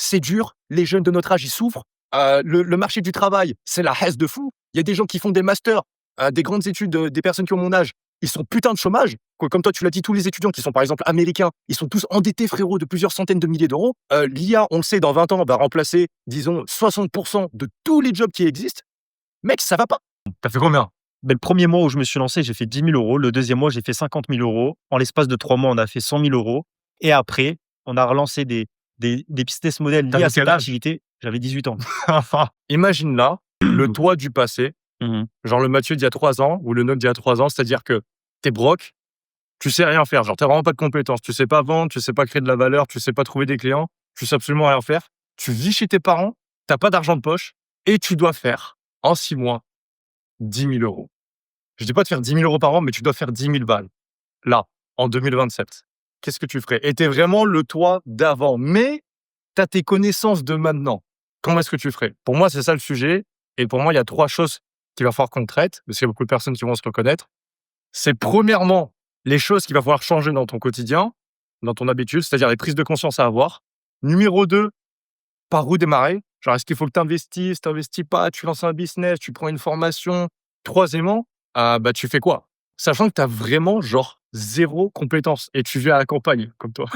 c'est dur, les jeunes de notre âge, ils souffrent. Le marché du travail, c'est la hesse de fou. Il y a des gens qui font des masters, des grandes études, des personnes qui ont mon âge, ils sont putain de chômage. Comme toi, tu l'as dit, tous les étudiants qui sont, par exemple, américains, ils sont tous endettés, frérot, de plusieurs centaines de milliers d'euros. L'IA, on le sait, dans 20 ans, va remplacer, disons, 60% de tous les jobs qui existent. Mec, ça va pas. T'as fait combien? Le premier mois où je me suis lancé, j'ai fait 10 000 euros. Le deuxième mois, j'ai fait 50 000 euros. En l'espace de 3 mois, on a fait 100 000 euros. Et après, on a relancé des business models liés T'avais à cette quel âge? activité. J'avais 18 ans. Imagine là, le toi du passé, Mhm. genre le Mathieu d'il y a 3 ans ou le Note d'il y a 3 ans, c'est-à-dire que t'es broke, tu sais rien faire, genre t'as vraiment pas de compétences, tu sais pas vendre, tu sais pas créer de la valeur, tu sais pas trouver des clients, tu sais absolument rien faire. Tu vis chez tes parents, t'as pas d'argent de poche et tu dois faire, en 6 mois, 10 000 euros. Je dis pas de faire 10 000 euros par an, mais tu dois faire 10 000 balles. Là, en 2027. Qu'est-ce que tu ferais? Et t'es vraiment le toi d'avant, mais t'as tes connaissances de maintenant. Comment est-ce que tu ferais? Pour moi, c'est ça le sujet. Et pour moi, il y a 3 choses qu'il va falloir qu'on traite, parce qu'il y a beaucoup de personnes qui vont se reconnaître. C'est premièrement, les choses qu'il va falloir changer dans ton quotidien, dans ton habitude, c'est-à-dire les prises de conscience à avoir. Numéro 2, par où démarrer? Genre, est-ce qu'il faut que tu investisses, tu investis pas, tu lances un business, tu prends une formation? Troisièmement, tu fais quoi? Sachant que tu as vraiment, genre, 0 compétence et tu vis à la campagne, comme toi.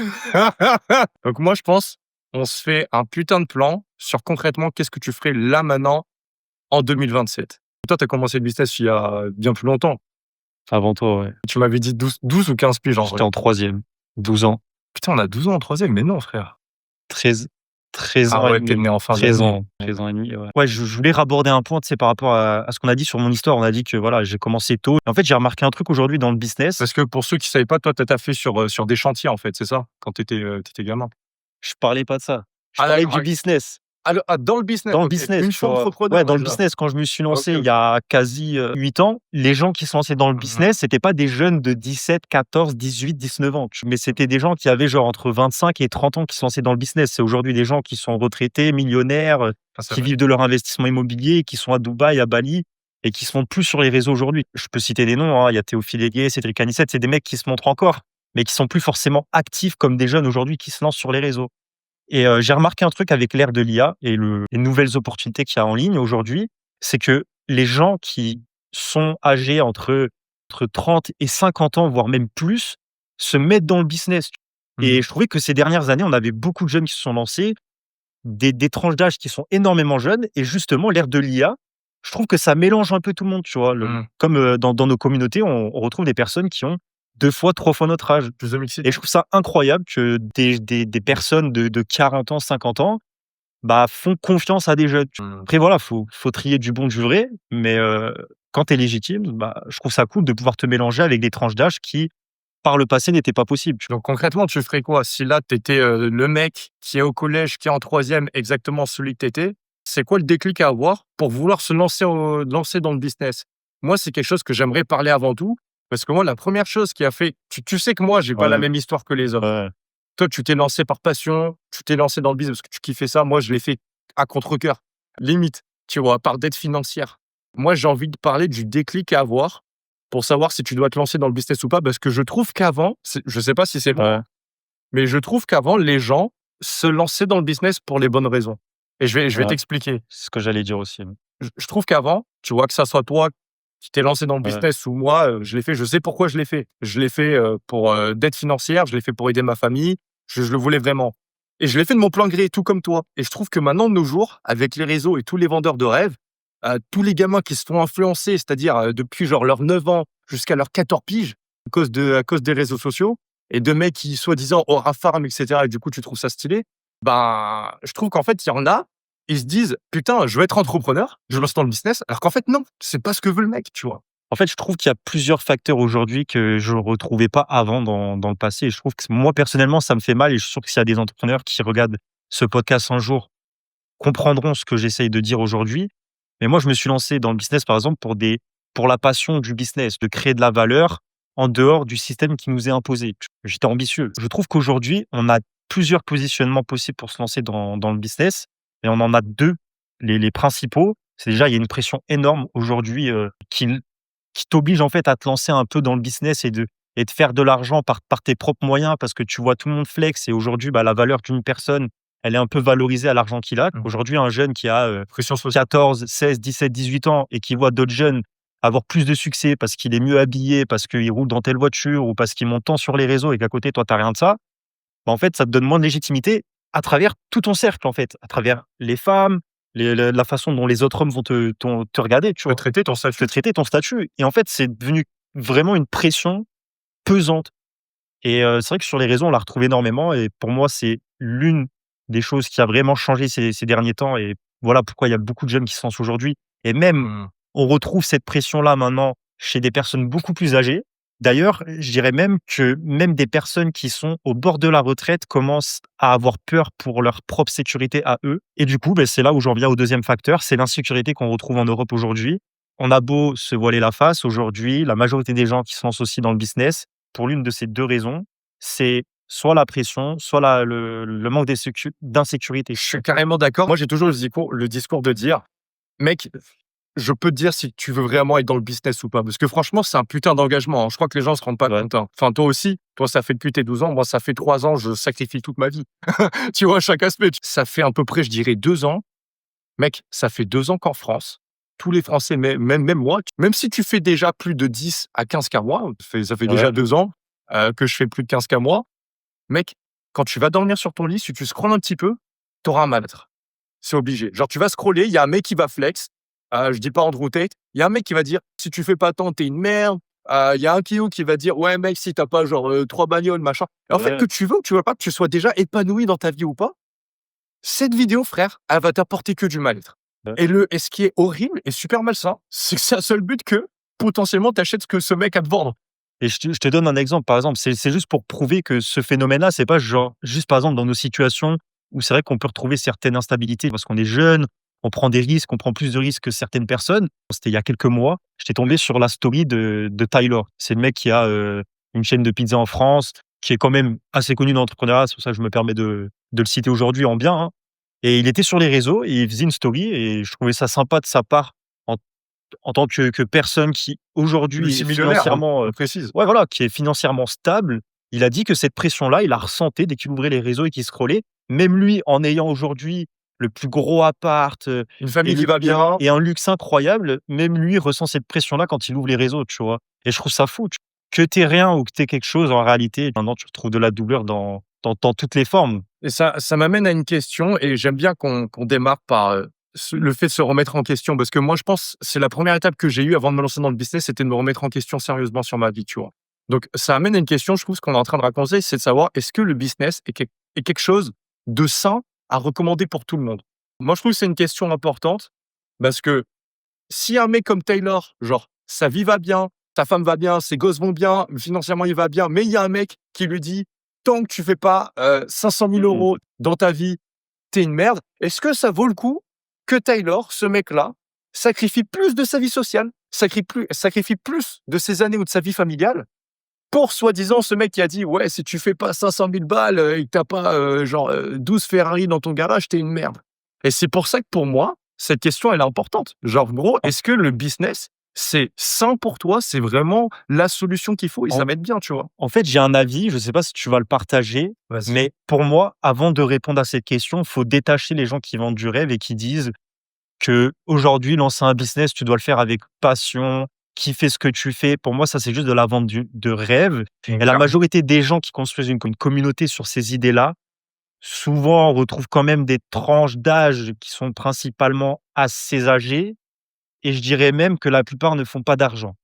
Donc moi, je pense, on se fait un putain de plan sur concrètement qu'est-ce que tu ferais là, maintenant, en 2027. Toi, tu as commencé le business il y a bien plus longtemps. Avant toi, ouais. Tu m'avais dit 12 ou 15 piges en J'étais vrai. en troisième. 12 ans. Putain, on a 12 ans en troisième, mais non, frère. 13 Ah ans et ouais, t'es demi. né en fin 13 d'année. ans. 13 ans et demi, ouais. Ouais, je voulais raborder un point, tu sais, par rapport à ce qu'on a dit sur mon histoire. On a dit que voilà, j'ai commencé tôt. En fait, j'ai remarqué un truc aujourd'hui dans le business. Parce que pour ceux qui ne savaient pas, toi, tu as taffé sur des chantiers, en fait, c'est ça? Quand tu étais gamin? Je parlais pas de ça. Je Ah parlais d'accord, du OK. business. Dans le business, Dans le OK. business, Une tu fois vois? entrepreneur Ouais, dans le déjà. business, quand je me suis lancé OK, il y OK. a quasi, 8 ans, les gens qui se lançaient dans le Mmh. business, c'était pas des jeunes de 17, 14, 18, 19 ans, mais c'était des gens qui avaient genre entre 25 et 30 ans qui se lançaient dans le business. C'est aujourd'hui des gens qui sont retraités, millionnaires, Ah, c'est qui vrai. vivent de leur investissement immobilier, qui sont à Dubaï, à Bali et qui se montrent plus sur les réseaux aujourd'hui. Je peux citer des noms, hein, il y a Théophile Héguier, Cédric Anissette, c'est des mecs qui se montrent encore, mais qui sont plus forcément actifs comme des jeunes aujourd'hui qui se lancent sur les réseaux. Et j'ai remarqué un truc avec l'ère de l'IA et les nouvelles opportunités qu'il y a en ligne aujourd'hui, c'est que les gens qui sont âgés entre 30 et 50 ans, voire même plus, se mettent dans le business. Et Mmh. je trouvais que ces dernières années, on avait beaucoup de jeunes qui se sont lancés, des tranches d'âge qui sont énormément jeunes et justement l'ère de l'IA, je trouve que ça mélange un peu tout le monde, tu vois? Mmh. Comme, dans nos communautés, on retrouve des personnes qui ont 2 fois, 3 fois notre âge. Plus de Et mixité. je trouve ça incroyable que des personnes de 40 ans, 50 ans, font confiance à des jeunes. Mmh. Après voilà, faut trier du bon du vrai, mais quand tu es légitime, je trouve ça cool de pouvoir te mélanger avec des tranches d'âge qui, par le passé, n'étaient pas possibles, tu Donc concrètement, tu ferais quoi? Si là, tu étais, le mec qui est au collège, qui est en troisième, exactement celui que tu étais, c'est quoi le déclic à avoir pour vouloir se lancer dans le business? Moi, c'est quelque chose que j'aimerais parler avant tout, parce que moi, la première chose qui a fait tu sais que moi, j'ai pas vois? la Ouais, même histoire que les autres. ouais. Toi, tu t'es lancé par passion, tu t'es lancé dans le business parce que tu kiffais ça. Moi, je l'ai fait à contre-cœur, limite, tu vois, par dette financière. Moi, j'ai envie de parler du déclic à avoir pour savoir si tu dois te lancer dans le business ou pas, parce que je trouve qu'avant, je sais pas si c'est moi, Ouais, hein, mais je trouve qu'avant, les gens se lançaient dans le business pour les bonnes raisons. Et je vais ouais, t'expliquer. c'est ce que j'allais dire aussi. Je trouve qu'avant, tu vois, que ça soit toi qui t'es lancé dans le Ouais, business ou moi, je l'ai fait, je sais pourquoi je l'ai fait. Je l'ai fait pour dette financière, je l'ai fait pour aider ma famille, je le voulais vraiment. Et je l'ai fait de mon plein gré, tout comme toi. Et je trouve que maintenant, de nos jours, avec les réseaux et tous les vendeurs de rêves, tous les gamins qui se font influencer, c'est-à-dire depuis genre leurs 9 ans jusqu'à leurs 14 piges, à cause des réseaux sociaux, et de mecs qui, soi-disant, aura farm, etc., et du coup, tu trouves ça stylé, je trouve qu'en fait, il y en a, ils se disent: «Putain, je veux être entrepreneur, je me lance dans le business», alors qu'en fait, non, c'est pas ce que veut le mec, tu vois? en fait, je trouve qu'il y a plusieurs facteurs aujourd'hui que je ne retrouvais pas avant dans le passé et je trouve que moi, personnellement, ça me fait mal et je suis sûr que s'il y a des entrepreneurs qui regardent ce podcast un jour, comprendront ce que j'essaye de dire aujourd'hui. Mais moi, je me suis lancé dans le business, par exemple, pour la passion du business, de créer de la valeur en dehors du système qui nous est imposé. J'étais ambitieux. Je trouve qu'aujourd'hui, on a plusieurs positionnements possibles pour se lancer dans le business, et on en a 2, les principaux. C'est déjà, il y a une pression énorme aujourd'hui, qui t'oblige, en fait, à te lancer un peu dans le business et de faire de l'argent par tes propres moyens parce que tu vois tout le monde flex et aujourd'hui, la valeur d'une personne elle est un peu valorisée à l'argent qu'il a. Mmh. Aujourd'hui, un jeune qui a, Pression sociale. 14, 16, 17, 18 ans et qui voit d'autres jeunes avoir plus de succès parce qu'il est mieux habillé, parce qu'il roule dans telle voiture ou parce qu'il monte tant sur les réseaux et qu'à côté, toi, tu as rien de ça, bah, en fait, ça te donne moins de légitimité à travers tout ton cercle, en fait, à travers les femmes, la façon dont les autres hommes vont te regarder, tu Tu peux vois? traiter ton Te statut. traiter, ton statut et en fait, c'est devenu vraiment une pression pesante et c'est vrai que sur les réseaux, on la retrouve énormément et pour moi, c'est l'une des choses qui a vraiment changé ces derniers temps et voilà pourquoi il y a beaucoup de jeunes qui se lancent aujourd'hui et même, Mmh. on retrouve cette pression-là maintenant chez des personnes beaucoup plus âgées. D'ailleurs, je dirais même que même des personnes qui sont au bord de la retraite commencent à avoir peur pour leur propre sécurité à eux et du coup, beh, c'est là où j'en viens au deuxième facteur, c'est l'insécurité qu'on retrouve en Europe aujourd'hui. On a beau se voiler la face, aujourd'hui, la majorité des gens qui se lancent aussi dans le business, pour l'une de ces 2 raisons, c'est soit la pression, soit le manque d'insécurité. Je suis carrément d'accord. Moi, j'ai toujours le discours de dire: «Mec, je peux te dire si tu veux vraiment être dans le business ou pas». Parce que franchement, c'est un putain d'engagement, hein. Je crois que les gens se rendent pas Ouais, compte, hein. Enfin, toi aussi, toi, ça fait depuis tes 12 ans. Moi, ça fait 3 ans, je sacrifie toute ma vie. Tu vois, chaque aspect. Ça fait à peu près, je dirais 2 ans. Mec, ça fait 2 ans qu'en France, tous les Français, même moi, même si tu fais déjà plus de 10 à 15 K mois, ça fait ouais. déjà 2 ans, que je fais plus de 15 K mois. Mec, quand tu vas dormir sur ton lit, si tu scrolles un petit peu, tu auras un mal-être. C'est obligé. Genre, tu vas scroller, il y a un mec qui va flex, je dis pas Andrew Tate, il y a un mec qui va dire: «Si tu fais pas tant, tu es une merde». Il y a un Kyo qui va dire: «Ouais mec, si tu as pas genre, 3 bagnoles, machin». Et en fait, Ouais, que tu veux ou que tu veux pas, que tu sois déjà épanoui dans ta vie ou pas, cette vidéo, frère, elle va t'apporter que du mal-être. ouais. Et ce qui est horrible et super malsain, c'est que c'est un seul but que, potentiellement, tu achètes ce que ce mec a te vendre. Et je te donne un exemple, par exemple, c'est juste pour prouver que ce phénomène-là, c'est pas genre juste, par exemple, dans nos situations où c'est vrai qu'on peut retrouver certaines instabilités parce qu'on est jeune, on prend des risques, on prend plus de risques que certaines personnes. C'était il y a quelques mois, j'étais tombé sur la story de Tyler. C'est le mec qui a, une chaîne de pizza en France, qui est quand même assez connu dans l'entrepreneuriat, c'est pour ça que je me permets de le citer aujourd'hui en bien, hein. Et il était sur les réseaux et il faisait une story et je trouvais ça sympa de sa part en en tant que personne qui aujourd'hui est Multimillionnaire, hein, financièrement, on précise. ouais, voilà, qui est financièrement stable. Il a dit que cette pression-là, il la ressentait dès qu'il ouvrait les réseaux et qu'il scrollait. Même lui, en ayant aujourd'hui le plus gros appart, Une famille qui va bien. et un luxe incroyable, même lui ressent cette pression-là quand il ouvre les réseaux, tu vois? Et je trouve ça fou, que tu rien ou que tu quelque chose, en réalité, maintenant tu retrouves de la douleur dans toutes les formes. Et ça m'amène à une question et j'aime bien qu'on démarre par, le fait de se remettre en question parce que moi, je pense, c'est la première étape que j'ai eue avant de me lancer dans le business, c'était de me remettre en question sérieusement sur ma vie, tu vois? Donc ça amène à une question, je trouve, ce qu'on est en train de raconter, c'est de savoir est-ce que le business est quelque chose de sain à recommander pour tout le monde? Moi, je trouve que c'est une question importante parce que si un mec comme Taylor, genre, sa vie va bien, sa femme va bien, ses gosses vont bien, financièrement, il va bien, mais il y a un mec qui lui dit: «Tant que tu fais pas, 500 000 Mmh. € dans ta vie, t'es une merde». Est-ce que ça vaut le coup que Taylor, ce mec-là, sacrifie plus de sa vie sociale, sacrifie plus de ses années ou de sa vie familiale pour soi-disant ce mec qui a dit: «Ouais, si tu fais pas 500 000 balles, et que tu pas, genre, 12 Ferrari dans ton garage, t'es une merde». Et c'est pour ça que pour moi, cette question elle est importante. Genre gros, est-ce que le business, c'est sain pour toi? C'est vraiment la solution qu'il faut et ça En m'aide bien, tu vois? en fait, j'ai un avis, je ne sais pas si tu vas le partager, Vas-y. mais pour moi, avant de répondre à cette question, il faut détacher les gens qui vendent du rêve et qui disent que aujourd'hui, lancer un business, tu dois le faire avec passion, kiffer ce que tu fais. Pour moi, ça, c'est juste de la vente de rêve. Et la Clairement. majorité des gens qui construisent une communauté sur ces idées-là, souvent, on retrouve quand même des tranches d'âge qui sont principalement assez âgées. Et je dirais même que la plupart ne font pas d'argent.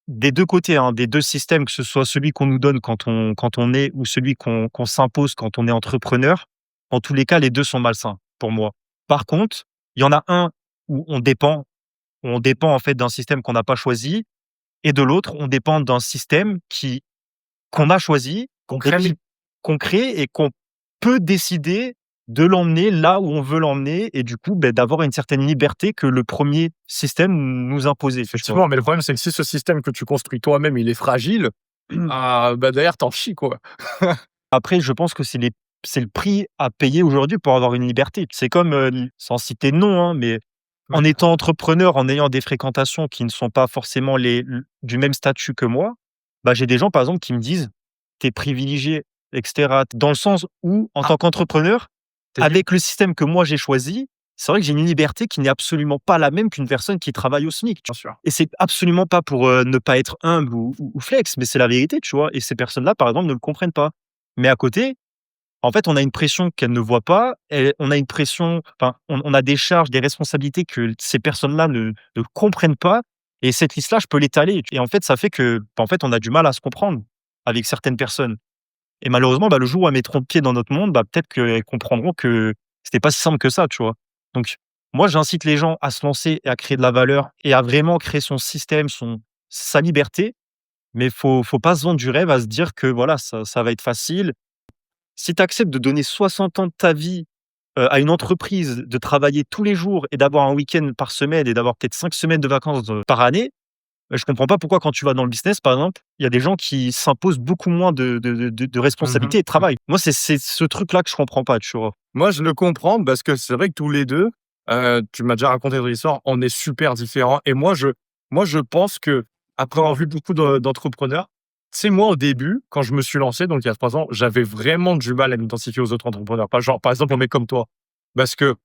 Des 2 côtés, hein, des 2 systèmes, que ce soit celui qu'on nous donne quand on est ou celui qu'on s'impose quand on est entrepreneur. En tous les cas, les 2 sont malsains pour moi. Par contre, il y en a un où on dépend en fait d'un système qu'on n'a pas choisi et de l'autre, on dépend d'un système qu'on a choisi et Concrètement. puis qu'on crée et qu'on peut décider de l'emmener là où on veut l'emmener et du coup, beh, d'avoir une certaine liberté que le premier système nous imposait, tu vois? Effectivement, mais le problème, c'est que si ce système que tu construis toi-même, il est fragile, ah, bah, derrière, tu chies, quoi. Après, je pense que c'est le prix à payer aujourd'hui pour avoir une liberté. C'est comme, sans citer de nom, hein, mais en étant entrepreneur, en ayant des fréquentations qui ne sont pas forcément du même statut que moi, bah, j'ai des gens, par exemple, qui me disent: «Tu es privilégié» et cetera. Dans le sens où, en Ah, tant qu'entrepreneur, Tu libre. avec le système que moi j'ai choisi, c'est vrai que j'ai une liberté qui n'est absolument pas la même qu'une personne qui travaille au SMIC, tu Bien sûr. et c'est absolument pas pour, ne pas être humble ou flex, mais c'est la vérité, tu vois? Et ces personnes-là, par exemple, ne le comprennent pas. Mais à côté, en fait, on a une pression qu'elles ne voient pas et on a une pression, enfin, on a des charges, des responsabilités que ces personnes-là ne comprennent pas, et cette liste-là, je peux l'étaler et en fait, ça fait que, en fait, on a du mal à se comprendre avec certaines personnes et malheureusement, bah, le jour où elles mettront le pied dans notre monde, bah, peut-être qu'elles comprendront que c'était pas si simple que ça, tu vois? Donc moi, j'incite les gens à se lancer et à créer de la valeur et à vraiment créer son système, sa liberté, mais faut pas se vendre du rêve à se dire que voilà, ça va être facile. Si tu acceptes de donner 60 ans de ta vie, à une entreprise, de travailler tous les jours et d'avoir un week-end par semaine et d'avoir peut-être 5 semaines de vacances, par année, je comprends pas pourquoi quand tu vas dans le business, par exemple, il y a des gens qui s'imposent beaucoup moins de Mmh. responsabilités et de travail. Moi, c'est ce truc-là que je comprends pas, tu vois? Moi, je le comprends parce que c'est vrai que tous les 2, tu m'as déjà raconté ton histoire, on est super différents et moi je pense qu'après avoir vu beaucoup d'entrepreneurs, tu sais, moi, au début, quand je me suis lancé, donc il y a 3 ans, j'avais vraiment du mal à m'identifier aux autres entrepreneurs. Pas genre, par exemple, un mec comme toi. Parce que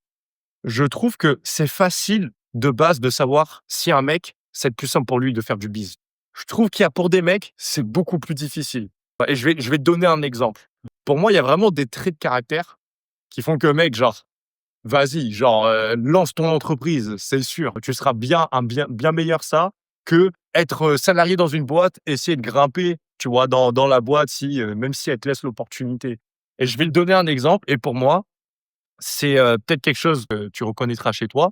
je trouve que c'est facile, de base, de savoir si un mec, c'est plus simple pour lui de faire du biz. Je trouve qu'il y a pour des mecs, c'est beaucoup plus difficile. Et je vais te donner un exemple. Pour moi, il y a vraiment des traits de caractère qui font que mec, genre, vas-y, genre, lance ton entreprise, c'est sûr. Tu seras bien meilleur ça que être salarié dans une boîte, essayer de grimper, tu vois, dans la boîte si, même si elle te laisse l'opportunité. Et je vais te donner un exemple et pour moi, c'est, peut-être quelque chose que tu reconnaîtras chez toi.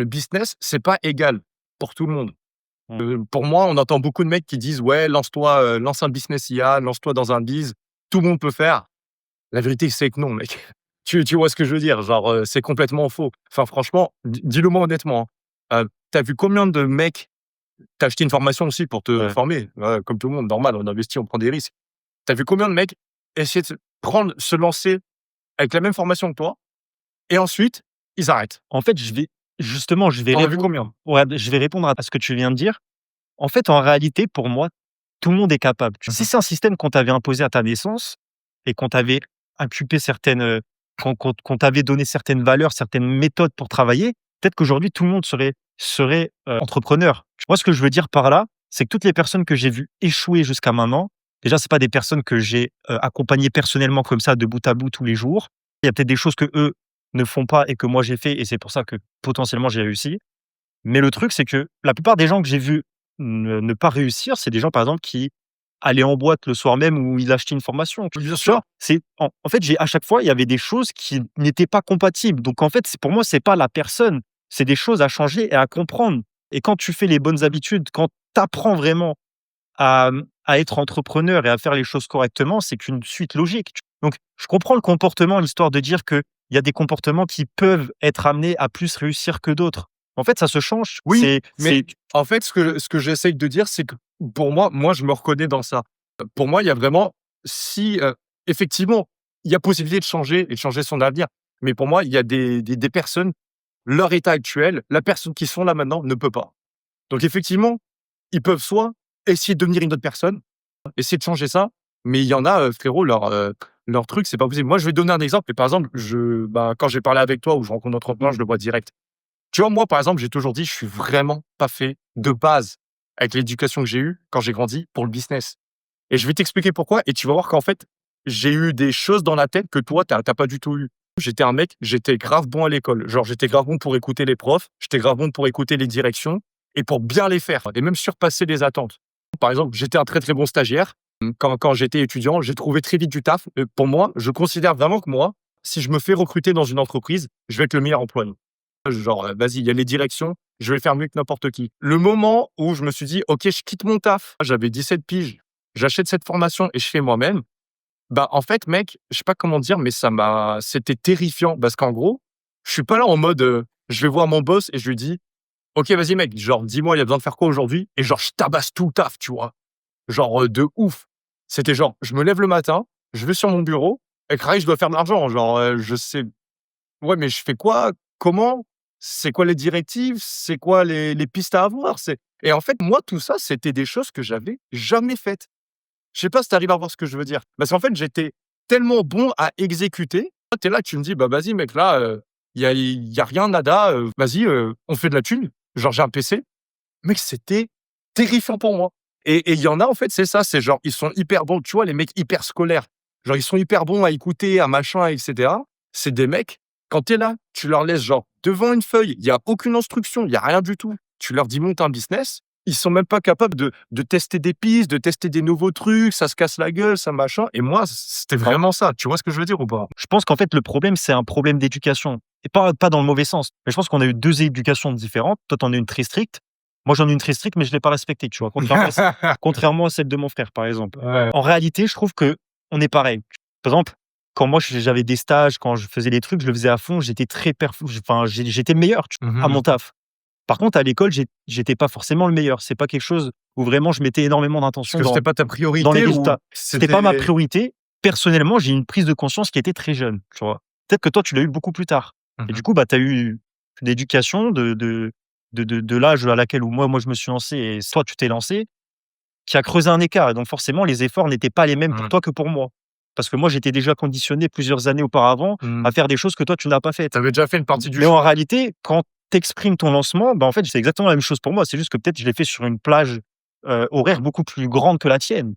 Le business, c'est pas égal pour tout le monde. Mmh. Pour moi, on entend beaucoup de mecs qui disent: «Ouais, lance-toi, lance un business IA, lance-toi dans un biz, tout le monde peut faire». La vérité, c'est que non, mec. Tu vois ce que je veux dire? Genre, c'est complètement faux. Enfin, franchement, dis-le moi honnêtement, hein. Tu vu combien de mecs tu acheté une formation aussi pour te Ouais. former, comme tout le monde, normal, on investit, on prend des risques. T'as vu combien de mecs essayer de se lancer avec la même formation que toi et ensuite, ils arrêtent? En fait, je vais Tu vu répondre, combien? ouais, je vais répondre à ce que tu viens de dire. En fait, en réalité, pour moi, tout le monde est capable. Si Mmh. c'est un système qu'on t'avait imposé à ta naissance et qu'on t'avait inculpé certaines, qu'on t'avait donné certaines valeurs, certaines méthodes pour travailler, peut-être qu'aujourd'hui tout le monde serait, entrepreneur. Moi, ce que je veux dire par là, c'est que toutes les personnes que j'ai vues échouer jusqu'à maintenant, déjà, c'est pas des personnes que j'ai, accompagnées personnellement comme ça de bout à bout tous les jours. Il y a peut-être des choses que eux ne font pas et que moi j'ai fait et c'est pour ça que potentiellement j'ai réussi. Mais le truc, c'est que la plupart des gens que j'ai vus ne pas réussir, c'est des gens, par exemple, qui allaient en boîte le soir même où ils achetaient une formation. Bien Tu sûr. vois? C'est en fait, j'ai à chaque fois, il y avait des choses qui n'étaient pas compatibles. Donc en fait, c'est pour moi, c'est pas la personne, c'est des choses à changer et à comprendre. Et quand tu fais les bonnes habitudes, quand tu apprends vraiment à être entrepreneur et à faire les choses correctement, c'est qu'une suite logique. Donc je comprends le comportement, l'histoire de dire qu'il y a des comportements qui peuvent être amenés à plus réussir que d'autres. En fait, ça se change. Oui, mais en fait, ce que j'essaye de dire, c'est que pour moi, je me reconnais dans ça. Pour moi, il y a vraiment si, effectivement, il y a possibilité de changer et de changer son avenir. Mais pour moi, il y a des personnes, leur état actuel, la personne qui sont là maintenant ne peut pas. Donc effectivement, ils peuvent soit essayer de devenir une autre personne, essayer de changer ça, mais il y en a, frérot, leur truc, c'est pas possible. Moi, je vais te donner un exemple et par exemple, quand j'ai parlé avec toi ou je rencontre un entrepreneur, je le vois direct. Tu vois, moi, par exemple, j'ai toujours dit: «Je suis vraiment pas fait de base, avec l'éducation que j'ai eue quand j'ai grandi, pour le business» et je vais t'expliquer pourquoi et tu vas voir qu'en fait, j'ai eu des choses dans la tête que toi, tu as pas du tout eu. J'étais un mec, j'étais grave bon à l'école. Genre, j'étais grave bon pour écouter les profs, j'étais grave bon pour écouter les directions et pour bien les faire et même surpasser les attentes. Par exemple, j'étais un très, très bon stagiaire. Quand j'étais étudiant, j'ai trouvé très vite du taf. Pour moi, je considère vraiment que moi, si je me fais recruter dans une entreprise, je vais être le meilleur employé. Genre, vas-y, il y a les directions, je vais le faire mieux que n'importe qui. Le moment où je me suis dit: «OK, je quitte mon taf», j'avais 17 piges, j'achète cette formation et je fais moi-même, bah, en fait, mec, je sais pas comment dire, mais c'était terrifiant parce qu'en gros, je suis pas là en mode, je vais voir mon boss et je lui dis: «OK, vas-y mec, genre dis-moi, il y a besoin de faire quoi aujourd'hui?» et genre je tabasse tout le taf, tu vois? Genre, de ouf. C'était genre, je me lève le matin, je vais sur mon bureau et je dois faire de l'argent, genre, je sais ouais, mais je fais quoi? Comment? C'est quoi les directives? C'est quoi les pistes à avoir? Et en fait, moi, tout ça, c'était des choses que j'avais jamais faites. Je sais pas si tu arrives à voir ce que je veux dire? Parce qu'en fait, j'étais tellement bon à exécuter Tu es là, tu me dis: «Bah, vas-y mec, là, il y a rien, nada, vas-y, on fait de la thune». Genre j'ai un PC. Mec, c'était terrifiant pour moi et il y en a, en fait, c'est ça, c'est genre, ils sont hyper bons, tu vois, les mecs hyper scolaires, genre, ils sont hyper bons à écouter, à machin et cetera. C'est des mecs, quand tu es là, tu leur laisses, genre, devant une feuille, il y a aucune instruction, il y a rien du tout. Tu leur dis: «Monte un business», ils sont même pas capables de tester des pistes, de tester des nouveaux trucs, ça se casse la gueule, ça machin et moi, c'était vraiment ça. Tu vois ce que je veux dire ou pas? Je pense qu'en fait, le problème, c'est un problème d'éducation et pas dans le mauvais sens. Mais je pense qu'on a eu 2 éducations différentes. Toi, tu en as une très stricte. Moi, j'en ai une très stricte, mais je l'ai pas respectée, tu vois? Contrairement à celle de mon frère, par exemple. Ouais. En réalité, je trouve qu'on est pareil. Par exemple, quand moi j'avais des stages, quand je faisais des trucs, je le faisais à fond, j'étais très enfin, j'étais le meilleur, tu vois, à mon taf. Par contre, à l'école, j'étais pas forcément le meilleur. C'est pas quelque chose où vraiment je mettais énormément Parce d'intention que c'était pas ta dans les priorité ou résultats. C'était pas ma priorité. Personnellement, j'ai eu une prise de conscience qui était très jeune, tu vois? Peut-être que toi, tu l'as eu beaucoup plus tard et du coup, bah, tu as eu une éducation de l'âge à laquelle où moi je me suis lancé et toi, tu t'es lancé, qui a creusé un écart et donc forcément, les efforts n'étaient pas les mêmes pour Mmh. toi que pour moi. Parce que moi, j'étais déjà conditionné plusieurs années auparavant à Mmh. faire des choses que toi, tu n'as pas faites. Tu avais déjà fait une partie du Mais en chemin. réalité, quand tu exprimes ton lancement, bah, en fait, c'est exactement la même chose pour moi. C'est juste que peut-être je l'ai fait sur une plage, horaire beaucoup plus grande que la tienne.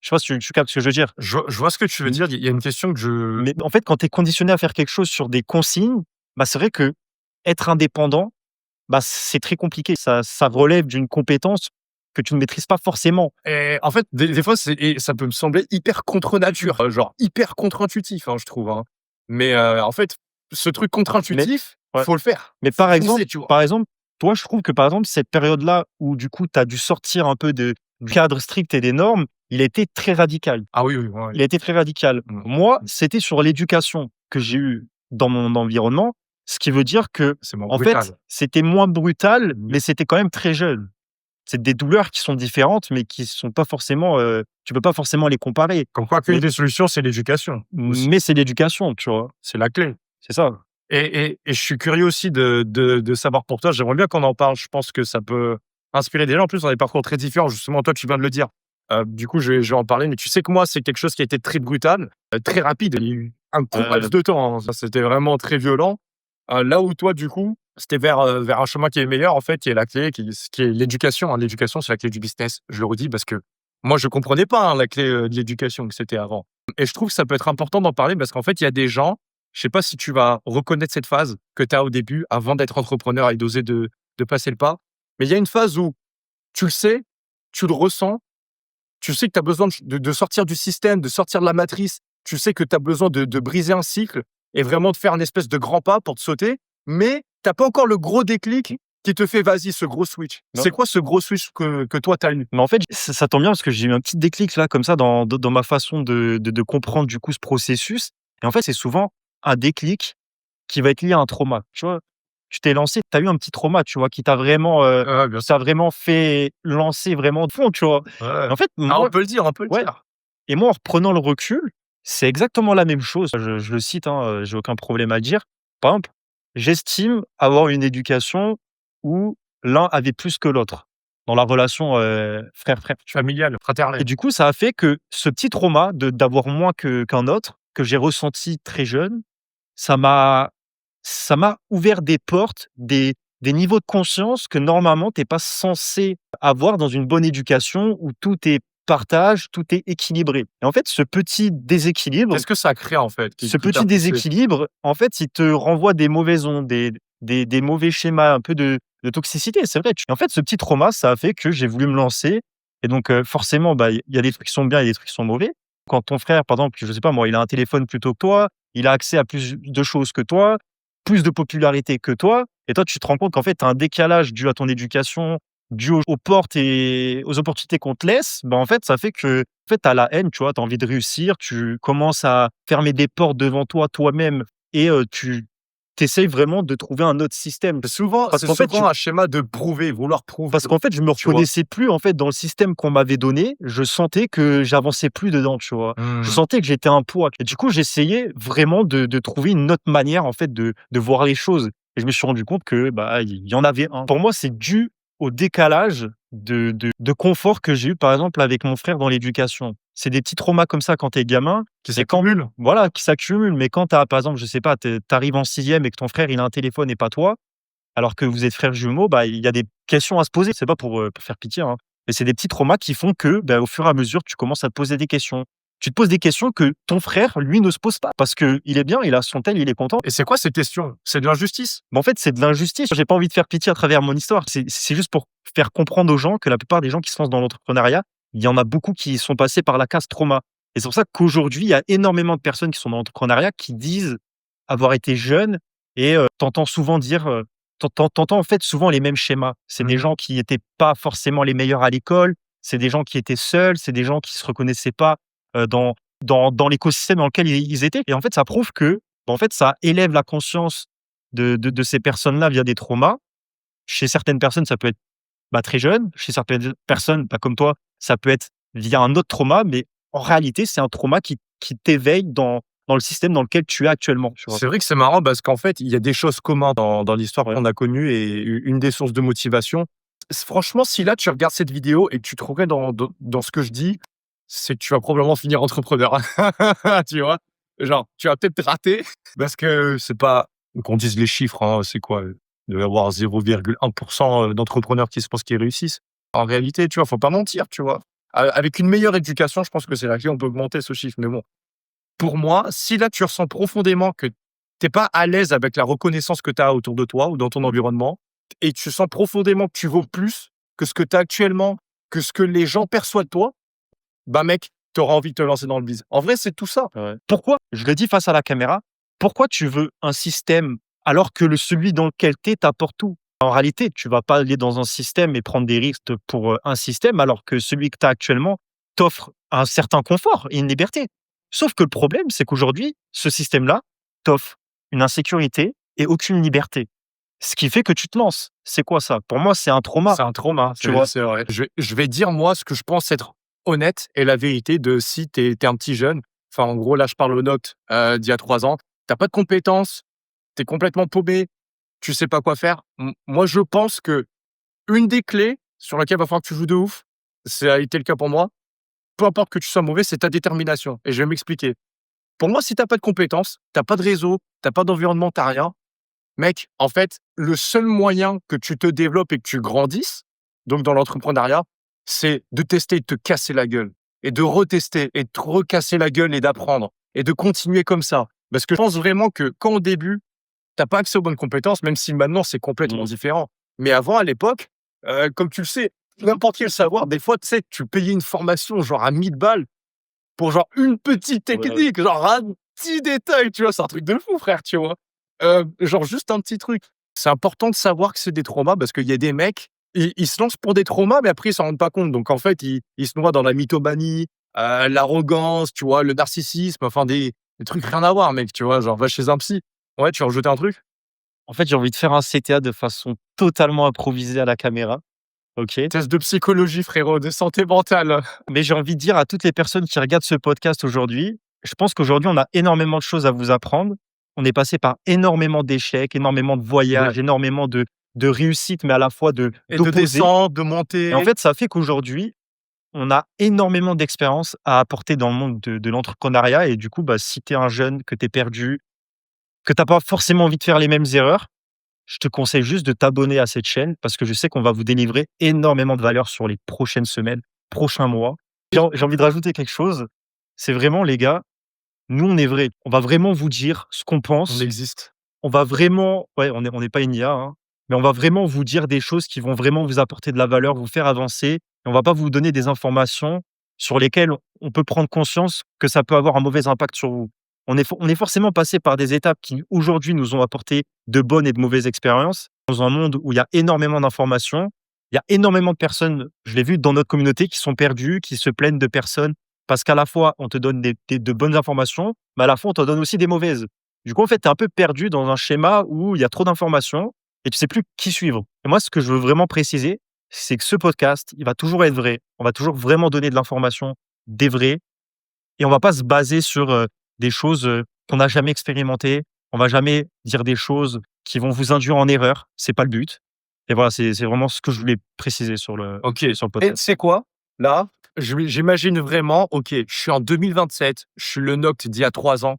Je sais pas si tu captes ce que je veux dire? Je vois ce que tu veux Mmh. dire. Il y a une question que je Mais en fait, quand tu es conditionné à faire quelque chose sur des consignes, bah, c'est vrai qu'être indépendant, bah, c'est très compliqué. Ça relève d'une compétence que tu ne maîtrises pas forcément. en fait, des fois, ça peut me sembler hyper contre nature, genre hyper contre-intuitif, hein, je trouve, hein. Mais, en fait, ce truc Mais contre-intuitif, ouais. faut le faire. Mais Faut par exemple foncer, tu vois? par exemple, toi, je trouve que, par exemple, cette période-là où du coup, tu as dû sortir un peu du cadre strict et des normes, il a été très radical. Ah oui, oui, ouais, ouais. Il a été très radical. Mmh. Moi, c'était sur l'éducation que j'ai eue dans mon environnement, ce qui veut dire que, C'est moins en fait, brutal. c'était moins brutal, Mmh. mais c'était quand même très jeune. C'est des douleurs qui sont différentes, mais qui sont pas forcément, tu peux pas forcément les comparer. Comme quoi qu'une Mais des solutions, c'est l'éducation aussi. mais c'est l'éducation, tu vois? C'est la clé. C'est ça. Et je suis curieux aussi de savoir pour toi, j'aimerais bien qu'on en parle. Je pense que ça peut inspirer des gens. En plus, on a des parcours très différents. Justement, toi, tu viens de le dire. Du coup, je vais en parler. Mais tu sais que moi, c'est quelque chose qui a été très brutal, très rapide. Il y a eu un court laps de temps, hein. Ça, c'était vraiment très violent. Là où toi, du coup, c'était vers un chemin qui est meilleur, en fait, qui est la clé, qui est l'éducation, hein. L'éducation, c'est la clé du business. Je le redis parce que moi, je comprenais pas, hein, la clé, de l'éducation que c'était avant. Et je trouve que ça peut être important d'en parler parce qu'en fait, il y a des gens, je sais pas si tu vas reconnaître cette phase que tu as au début, avant d'être entrepreneur et d'oser de passer le pas. Mais il y a une phase où tu le sais, tu le ressens, tu sais que tu as besoin de sortir du système, de sortir de la matrice. Tu sais que tu as besoin de briser un cycle et vraiment de faire un espèce de grand pas pour te sauter, mais tu as pas encore le gros déclic qui te fait: «Vas-y, ce gros switch». Non. C'est quoi ce gros switch que toi tu as eu? Mais en fait, ça tombe bien parce que j'ai eu un petit déclic là, comme ça, dans ma façon de comprendre du coup ce processus et en fait, c'est souvent un déclic qui va être lié à un trauma, tu vois? Tu t'es lancé, tu as eu un petit trauma, tu vois? Ouais, bien Qui sûr. t'a vraiment fait lancer vraiment de fond, tu vois? Ouais. Et en fait, Ah, on moi peut le dire, on peut le ouais, dire. et moi, en reprenant le recul, c'est exactement la même chose. Je le cite, hein, j'ai aucun problème à le dire. Par exemple, j'estime avoir une éducation où l'un avait plus que l'autre dans la relation, frère-frère, tu vois? Familial, Et fraternel. du coup, ça a fait que ce petit trauma d'avoir moins qu'un autre, que j'ai ressenti très jeune, ça m'a ça m'a ouvert des portes, des niveaux de conscience que normalement tu es pas censé avoir dans une bonne éducation où tout est partage, tout est équilibré. Et en fait, Qu'est-ce que ça crée, en fait, ce qui t'a petit poussé? déséquilibre, en fait, il te renvoie des mauvaises ondes, des mauvais schémas, un peu de toxicité, c'est vrai. En fait, ce petit trauma, ça a fait que j'ai voulu me lancer et donc forcément, bah, il y a des trucs qui sont bien et des trucs qui sont mauvais. Quand ton frère, par exemple, je sais pas moi, il a un téléphone plutôt que toi, il a accès à plus de choses que toi, plus de popularité que toi et toi, tu te rends compte qu'en fait, tu as un décalage dû à ton éducation, dû aux portes et aux opportunités qu'on te laisse, bah, en fait, ça fait que, en fait, tu as la haine, tu vois? Tu as envie de réussir, tu commences à fermer des portes devant toi, toi-même et tu essayes vraiment de trouver un autre système. Parce C'est qu'en fait, souvent un schéma de prouver, vouloir prouver, je me tu vois? reconnaissais plus, en fait, dans le système qu'on m'avait donné. Je sentais que j'avançais plus dedans, tu vois? Je Mmh. sentais que j'étais un poids et du coup, j'essayais vraiment de trouver une autre manière, en fait, de voir les choses et je me suis rendu compte que, bah, il y en avait un. Pour moi, c'est dû au décalage de confort que j'ai eu, par exemple, avec mon frère dans l'éducation. C'est des petits traumas comme ça quand tu es gamin, Qui mais quand s'accumulent. voilà, qui s'accumulent. Mais quand tu as, par exemple, je sais pas, tu arrives en 6e et que ton frère, il a un téléphone et pas toi, alors que vous êtes frères jumeaux, bah, il y a des questions à se poser. C'est pas pour faire pitié, hein, mais c'est des petits traumas qui font que, bah, au fur et à mesure, tu commences à te poser des questions. Tu te poses des questions que ton frère, lui, ne se pose pas parce qu'il est bien, il a son tel, il est content. Et c'est quoi ces questions? C'est de l'injustice. Mais en fait, c'est de l'injustice. J'ai pas envie de faire pitié à travers mon histoire. C'est juste pour faire comprendre aux gens que la plupart des gens qui se lancent dans l'entrepreneuriat, il y en a beaucoup qui sont passés par la case trauma. Et c'est pour ça qu'aujourd'hui, il y a énormément de personnes qui sont dans l'entrepreneuriat qui disent avoir été jeunes et t'entends souvent dire, t'entends en fait souvent les mêmes schémas. C'est des Mmh. gens qui étaient pas forcément les meilleurs à l'école, c'est des gens qui étaient seuls, c'est des gens qui se reconnaissaient pas dans l'écosystème dans lequel ils étaient. Et en fait, ça prouve que, en fait, ça élève la conscience de ces personnes-là via des traumas. Chez certaines personnes, ça peut être, bah, très jeune. Chez certaines personnes, bah, comme toi, ça peut être via un autre trauma, mais en réalité, c'est un trauma qui t'éveille dans le système dans lequel tu es actuellement, tu vois? C'est vrai que c'est marrant parce qu'en fait, il y a des choses communes dans l'histoire Ouais. qu'on a connue et une des sources de motivation. Franchement, si là, tu regardes cette vidéo et que tu te reconnais dans ce que je dis, c'est que tu vas probablement finir entrepreneur. Tu vois? Genre, tu vas peut-être rater parce que c'est pas qu'on dise les chiffres, hein, c'est quoi? Il doit y avoir 0,1% d'entrepreneurs qui se pensent qu'ils réussissent. En réalité, tu vois, faut pas mentir, tu vois? Avec une meilleure éducation, je pense que c'est là qu'on peut augmenter ce chiffre. Mais bon, pour moi, si là, tu ressens profondément que tu es pas à l'aise avec la reconnaissance que tu as autour de toi ou dans ton environnement et tu sens profondément que tu vaux plus que ce que tu as actuellement, que ce que les gens perçoivent de toi, bah, mec, tu auras envie de te lancer dans le business. En vrai, c'est tout ça. Ouais. Pourquoi, je le dis face à la caméra, pourquoi tu veux un système alors que celui dans lequel tu es t'apporte tout? En réalité, tu vas pas aller dans un système et prendre des risques pour un système alors que celui que tu as actuellement t'offre un certain confort et une liberté. Sauf que le problème, c'est qu'aujourd'hui, ce système-là t'offre une insécurité et aucune liberté. Ce qui fait que tu te lances. C'est quoi ça? Pour moi, c'est un trauma, C'est un trauma, tu c'est vois? c'est vrai. Je vais dire, moi, ce que je pense être honnête et la vérité de si tu es un petit jeune. Enfin, en gros, là, je parle au Noct, d'il y a 3 ans. Tu pas de compétences, tu es complètement paumé, tu sais pas quoi faire. Moi, je pense que une des clés sur laquelle il va falloir que tu joues de ouf, ça a été le cas pour moi, peu importe que tu sois mauvais, c'est ta détermination et je vais m'expliquer. Pour moi, si tu pas de compétences, tu pas de réseau, tu pas d'environnement, tu rien, mec, en fait, le seul moyen que tu te développes et que tu grandisses, donc dans l'entrepreneuriat, c'est de tester, de te casser la gueule et de retester et de te recasser la gueule et d'apprendre et de continuer comme ça. Parce que je pense vraiment que quand au début, t'as pas accès aux bonnes compétences, même si maintenant c'est complètement Mmh. différent. Mais avant, à l'époque, comme tu le sais, n'importe quel savoir, des fois, tu sais, tu payais une formation genre à 1000 balles pour genre une petite Ouais, ouais. technique, genre un petit détail, tu vois? C'est un truc de fou, frère, tu vois? Genre juste un petit truc. C'est important de savoir que c'est des traumas parce qu'il y a des mecs, ils se lancent pour des traumas, mais après ils s'en rendent pas compte. Donc en fait, ils se noient dans la mythomanie, l'arrogance, tu vois? Le narcissisme, enfin des trucs rien à voir, mec, tu vois? Genre va chez un psy. Ouais, tu veux rajouter un truc? En fait, j'ai envie de faire un CTA de façon totalement improvisée à la caméra, OK? Test de psychologie, frérot, de santé mentale. Mais j'ai envie de dire à toutes les personnes qui regardent ce podcast aujourd'hui, je pense qu'aujourd'hui, on a énormément de choses à vous apprendre. On est passé par énormément d'échecs, énormément de Ouais. voyages, énormément de réussites, mais à la fois Et de d'opposés. descendre, de Et en monter. fait, ça fait qu'aujourd'hui, on a énormément d'expérience à apporter dans le monde de l'entrepreneuriat. Et du coup, bah, si tu es un jeune, que tu es perdu, que tu as pas forcément envie de faire les mêmes erreurs, je te conseille juste de t'abonner à cette chaîne parce que je sais qu'on va vous délivrer énormément de valeur sur les prochaines semaines, prochains mois. J'ai envie de rajouter quelque chose. C'est vraiment, les gars, nous, on est vrai. On va vraiment vous dire ce qu'on On pense. existe. On va vraiment, ouais, on n'est pas une IA, hein, mais on va vraiment vous dire des choses qui vont vraiment vous apporter de la valeur, vous faire avancer. Et on va pas vous donner des informations sur lesquelles on peut prendre conscience que ça peut avoir un mauvais impact sur vous. On est forcément passé par des étapes qui, aujourd'hui, nous ont apporté de bonnes et de mauvaises expériences. Dans un monde où il y a énormément d'informations, il y a énormément de personnes, je l'ai vu dans notre communauté, qui sont perdues, qui se plaignent de personnes parce qu'à la fois, on te donne de bonnes informations, mais à la fois, on te donne aussi des mauvaises. Du coup, en fait, tu es un peu perdu dans un schéma où il y a trop d'informations et tu sais plus qui suivre. Et moi, ce que je veux vraiment préciser, c'est que ce podcast, il va toujours être vrai. On va toujours vraiment donner de l'information, des vrais, et on va pas se baser sur des choses qu'on n'a jamais expérimentées. On va jamais dire des choses qui vont vous induire en erreur. C'est pas le but. Et voilà, c'est vraiment ce que je voulais préciser sur le OK. Et podcast. tu sais quoi? Là, j'imagine vraiment, OK, je suis en 2027, je suis le Noct d'il y a 3 ans.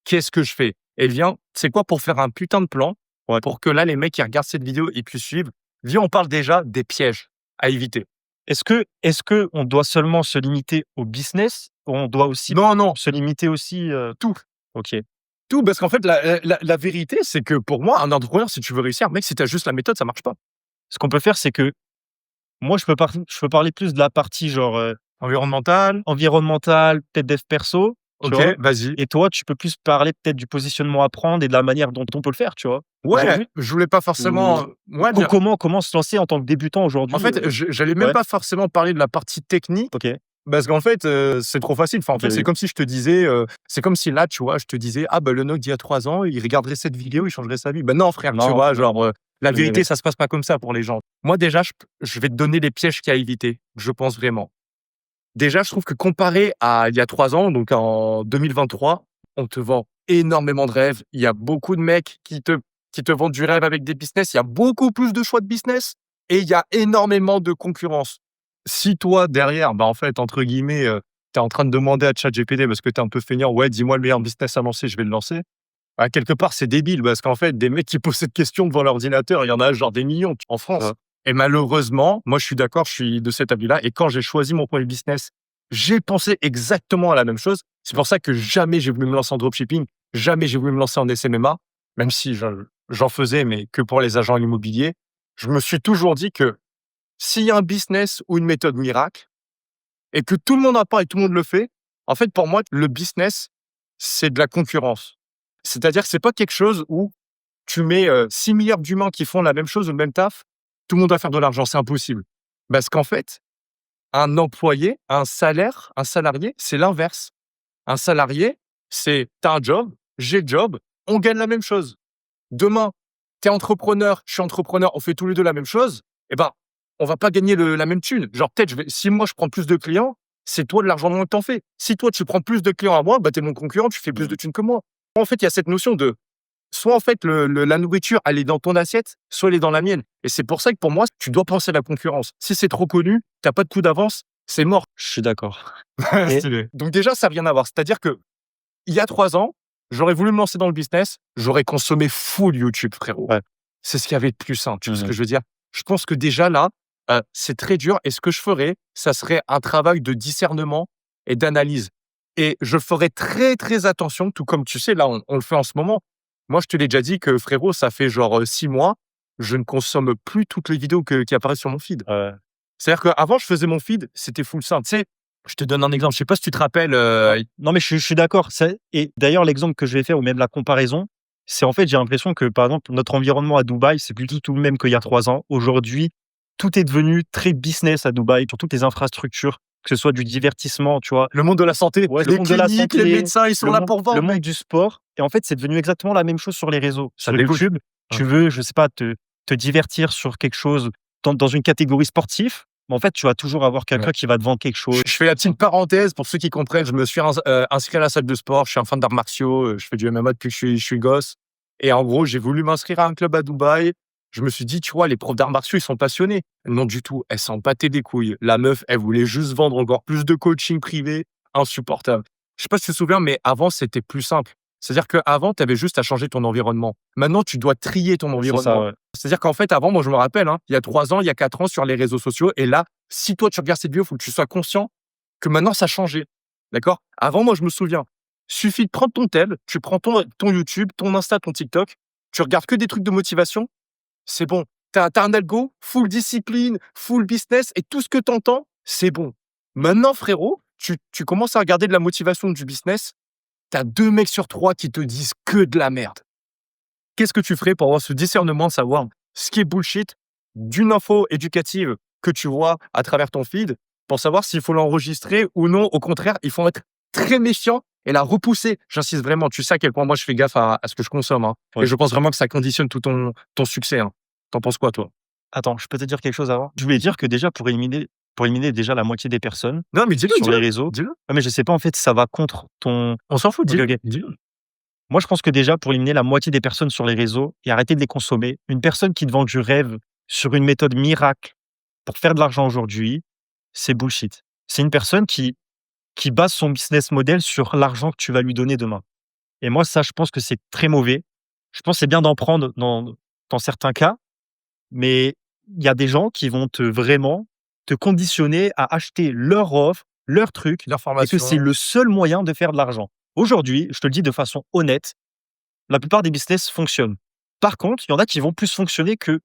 Qu'est-ce que je fais? Eh bien, c'est quoi pour faire un putain de plan, Ouais. pour que là, les mecs qui regardent cette vidéo, ils puissent suivre. Viens, on parle déjà des pièges à éviter. Est-ce que on doit seulement se limiter au business ou on doit aussi Non, non, se limiter aussi, tout, OK. tout, parce qu'en fait, la vérité, c'est que pour moi, un entrepreneur, si tu veux réussir, mec, si tu as juste la méthode, ça marche pas. Ce qu'on peut faire, c'est que moi, je peux parler plus de la partie genre, Environnemental, environnementale, peut-être dev perso, tu OK, vois? vas-y. Et toi, tu peux plus parler peut-être du positionnement à prendre et de la manière dont on peut le faire, tu vois? Ouais, Aujourd'hui? je voulais pas Ou forcément, ouais, comment se lancer en tant que débutant en aujourd'hui, fait, j'allais même ouais, pas forcément parler de la partie technique. OK, Parce qu'en fait, c'est trop facile. Enfin, en OK, fait, c'est oui. comme si je te disais, c'est comme si là, tu vois, je te disais: «Ah bah, le Noct d'il y a 3 ans, il regarderait cette vidéo, il changerait sa vie». Ben non frère, tu Non, vois? Genre, la oui, vérité, oui. ça se passe pas comme ça pour les gens. Moi déjà, je vais te donner les pièges qu'il y a à éviter, je pense vraiment. Déjà, je trouve que comparé à il y a 3 ans, donc en 2023, on te vend énormément de rêves. Il y a beaucoup de mecs qui te vendent du rêve avec des business. Il y a beaucoup plus de choix de business et il y a énormément de concurrence. Si toi, derrière, bah, en fait, entre guillemets, tu es en train de demander à ChatGPT parce que tu es un peu feignant: «Ouais, dis-moi le meilleur business à lancer, je vais le lancer». Bah, quelque part, c'est débile parce qu'en fait, des mecs qui posent cette question devant l'ordinateur, il y en a genre des millions en France. Ça Et malheureusement, moi, je suis d'accord, je suis de cet avis-là. Et quand j'ai choisi mon premier business, j'ai pensé exactement à la même chose. C'est pour ça que jamais j'ai voulu me lancer en dropshipping, jamais j'ai voulu me lancer en SMMA, même si j'en faisais, mais que pour les agents immobiliers. Je me suis toujours dit que s'il y a un business ou une méthode miracle et que tout le monde en parle et tout le monde le fait, en fait, pour moi, le business, c'est de la concurrence. C'est-à-dire que c'est pas quelque chose où tu mets 6 milliards d'humains qui font la même chose, le même taf, tout le monde va faire de l'argent, c'est impossible. Parce qu'en fait, un employé, un salarié, c'est l'inverse. Un salarié, c'est tu as un job, j'ai le job, on gagne la même chose. Demain, tu es entrepreneur, je suis entrepreneur, on fait tous les 2 la même chose, eh ben, on va pas gagner la même thune. Genre peut-être si moi je prends plus de clients, c'est toi de l'argent de moins que tu en fais. Si toi tu prends plus de clients à moi, bah, tu es mon concurrent, tu fais plus de thunes que moi. En fait, il y a cette notion de soit en fait la nourriture, elle est dans ton assiette, soit elle est dans la mienne. Et c'est pour ça que pour moi, tu dois penser à la concurrence. Si c'est trop connu, tu as pas de coup d'avance, c'est mort. je suis d'accord. Et Stylé. Donc déjà, ça n'a rien à voir. C'est-à-dire que il y a 3 ans, j'aurais voulu me lancer dans le business, j'aurais consommé full YouTube, frérot. ouais, C'est ce qu'il y avait de plus simple, tu vois ce que mmh je veux dire? Je pense que déjà là, c'est très dur et ce que je ferais, ça serait un travail de discernement et d'analyse et je ferais très, très attention, tout comme tu sais, là, on le fait en ce moment. Moi, je te l'ai déjà dit que frérot, ça fait genre, 6 mois, je ne consomme plus toutes les vidéos qui apparaissent sur mon feed. ouais. C'est-à-dire qu'avant, je faisais mon feed, c'était full simple. Tu sais, je te donne un exemple, je sais pas si tu te rappelles, Non, non, mais je suis d'accord. Et d'ailleurs, l'exemple que je vais faire ou même la comparaison, c'est en fait, j'ai l'impression que, par exemple, notre environnement à Dubaï, c'est plus du tout le même qu'il y a 3 ans. Aujourd'hui, tout est devenu très business à Dubaï, sur toutes les infrastructures, que ce soit du divertissement, tu vois? le monde de la santé, Ouais, le les monde de la cliniques, les santé, médecins, ils sont là pour le vendre, monde mec. du sport. Et en fait, c'est devenu exactement la même chose sur les réseaux. Ça Sur dégoûte. YouTube, Ouais. tu veux, je sais pas, te divertir sur quelque chose dans une catégorie sportive, mais en fait, tu vas toujours avoir quelqu'un Ouais. qui va te vendre quelque chose. Je fais la petite parenthèse pour ceux qui comprennent. Je me suis inscrit à la salle de sport. Je suis un fan d'arts martiaux. Je fais du MMA depuis que je suis gosse. Et en gros, j'ai voulu m'inscrire à un club à Dubaï. Je me suis dit, tu vois, les profs d'arts martiaux, ils sont passionnés. Non, du tout. Elle s'en battait des couilles. La meuf, elle voulait juste vendre encore plus de coaching privé. Insupportable. Je sais pas si tu te souviens, mais avant, c'était plus simple. C'est-à-dire qu'avant, tu avais juste à changer ton environnement. Maintenant, tu dois trier ton C'est ça, environnement. ouais. C'est-à-dire qu'en fait, avant, moi, je me rappelle, hein, il y a 3 ans, il y a 4 ans, sur les réseaux sociaux. Et là, si toi, tu regardes cette vidéo, il faut que tu sois conscient que maintenant, ça a changé. D'accord? Avant, moi, je me souviens, suffit de prendre ton tel, tu prends ton YouTube, ton Insta, ton TikTok, tu regardes que des trucs de motivation, c'est bon. T'as un algo, full discipline, full business, et tout ce que tu entends, c'est bon. Maintenant, frérot, tu commences à regarder de la motivation du business, t'as 2 mecs sur 3 qui te disent que de la merde. Qu'est-ce que tu ferais pour avoir ce discernement de savoir ce qui est bullshit d'une info éducative que tu vois à travers ton feed pour savoir s'il faut l'enregistrer ou non? Au contraire, il faut être très méfiant et la repousser. J'insiste vraiment, tu sais à quel point moi je fais gaffe à ce que je consomme, hein. Et Ouais. je pense vraiment que ça conditionne tout ton succès, hein. T'en penses quoi, toi? Attends, je peux te dire quelque chose avant? Je voulais dire que déjà pour éliminer déjà la moitié des personnes Non, mais dis-le, sur les dis-le, réseaux, dis-le. ouais, mais je sais pas en fait si ça va contre ton On s'en fout, OK, dis-le, OK. dis-le. Moi, je pense que déjà pour éliminer la moitié des personnes sur les réseaux et arrêter de les consommer, une personne qui te vend du rêve sur une méthode miracle pour faire de l'argent aujourd'hui, c'est bullshit. C'est une personne qui base son business model sur l'argent que tu vas lui donner demain. Et moi, ça, je pense que c'est très mauvais. Je pense que c'est bien d'en prendre dans certains cas, mais il y a des gens qui vont vraiment te conditionner à acheter leur offre, leur truc, et que c'est L'information. le seul moyen de faire de l'argent. Aujourd'hui, je te le dis de façon honnête, la plupart des business fonctionnent. Par contre, il y en a qui vont plus fonctionner que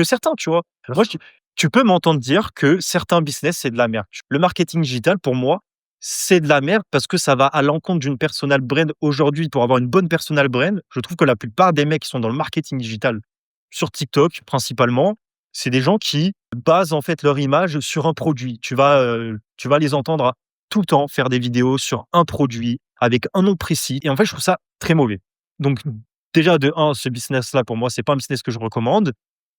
certains, tu vois? Bien Moi, sûr. tu peux m'entendre dire que certains business, c'est de la merde. Le marketing digital, pour moi, c'est de la merde parce que ça va à l'encontre d'une personal brand. Aujourd'hui, pour avoir une bonne personal brand, je trouve que la plupart des mecs qui sont dans le marketing digital, sur TikTok principalement, c'est des gens qui basent en fait leur image sur un produit. Tu vas les entendre tout le temps faire des vidéos sur un produit avec un nom précis et en fait, je trouve ça très mauvais. Donc déjà de un, ce business-là pour moi, c'est pas un business que je recommande,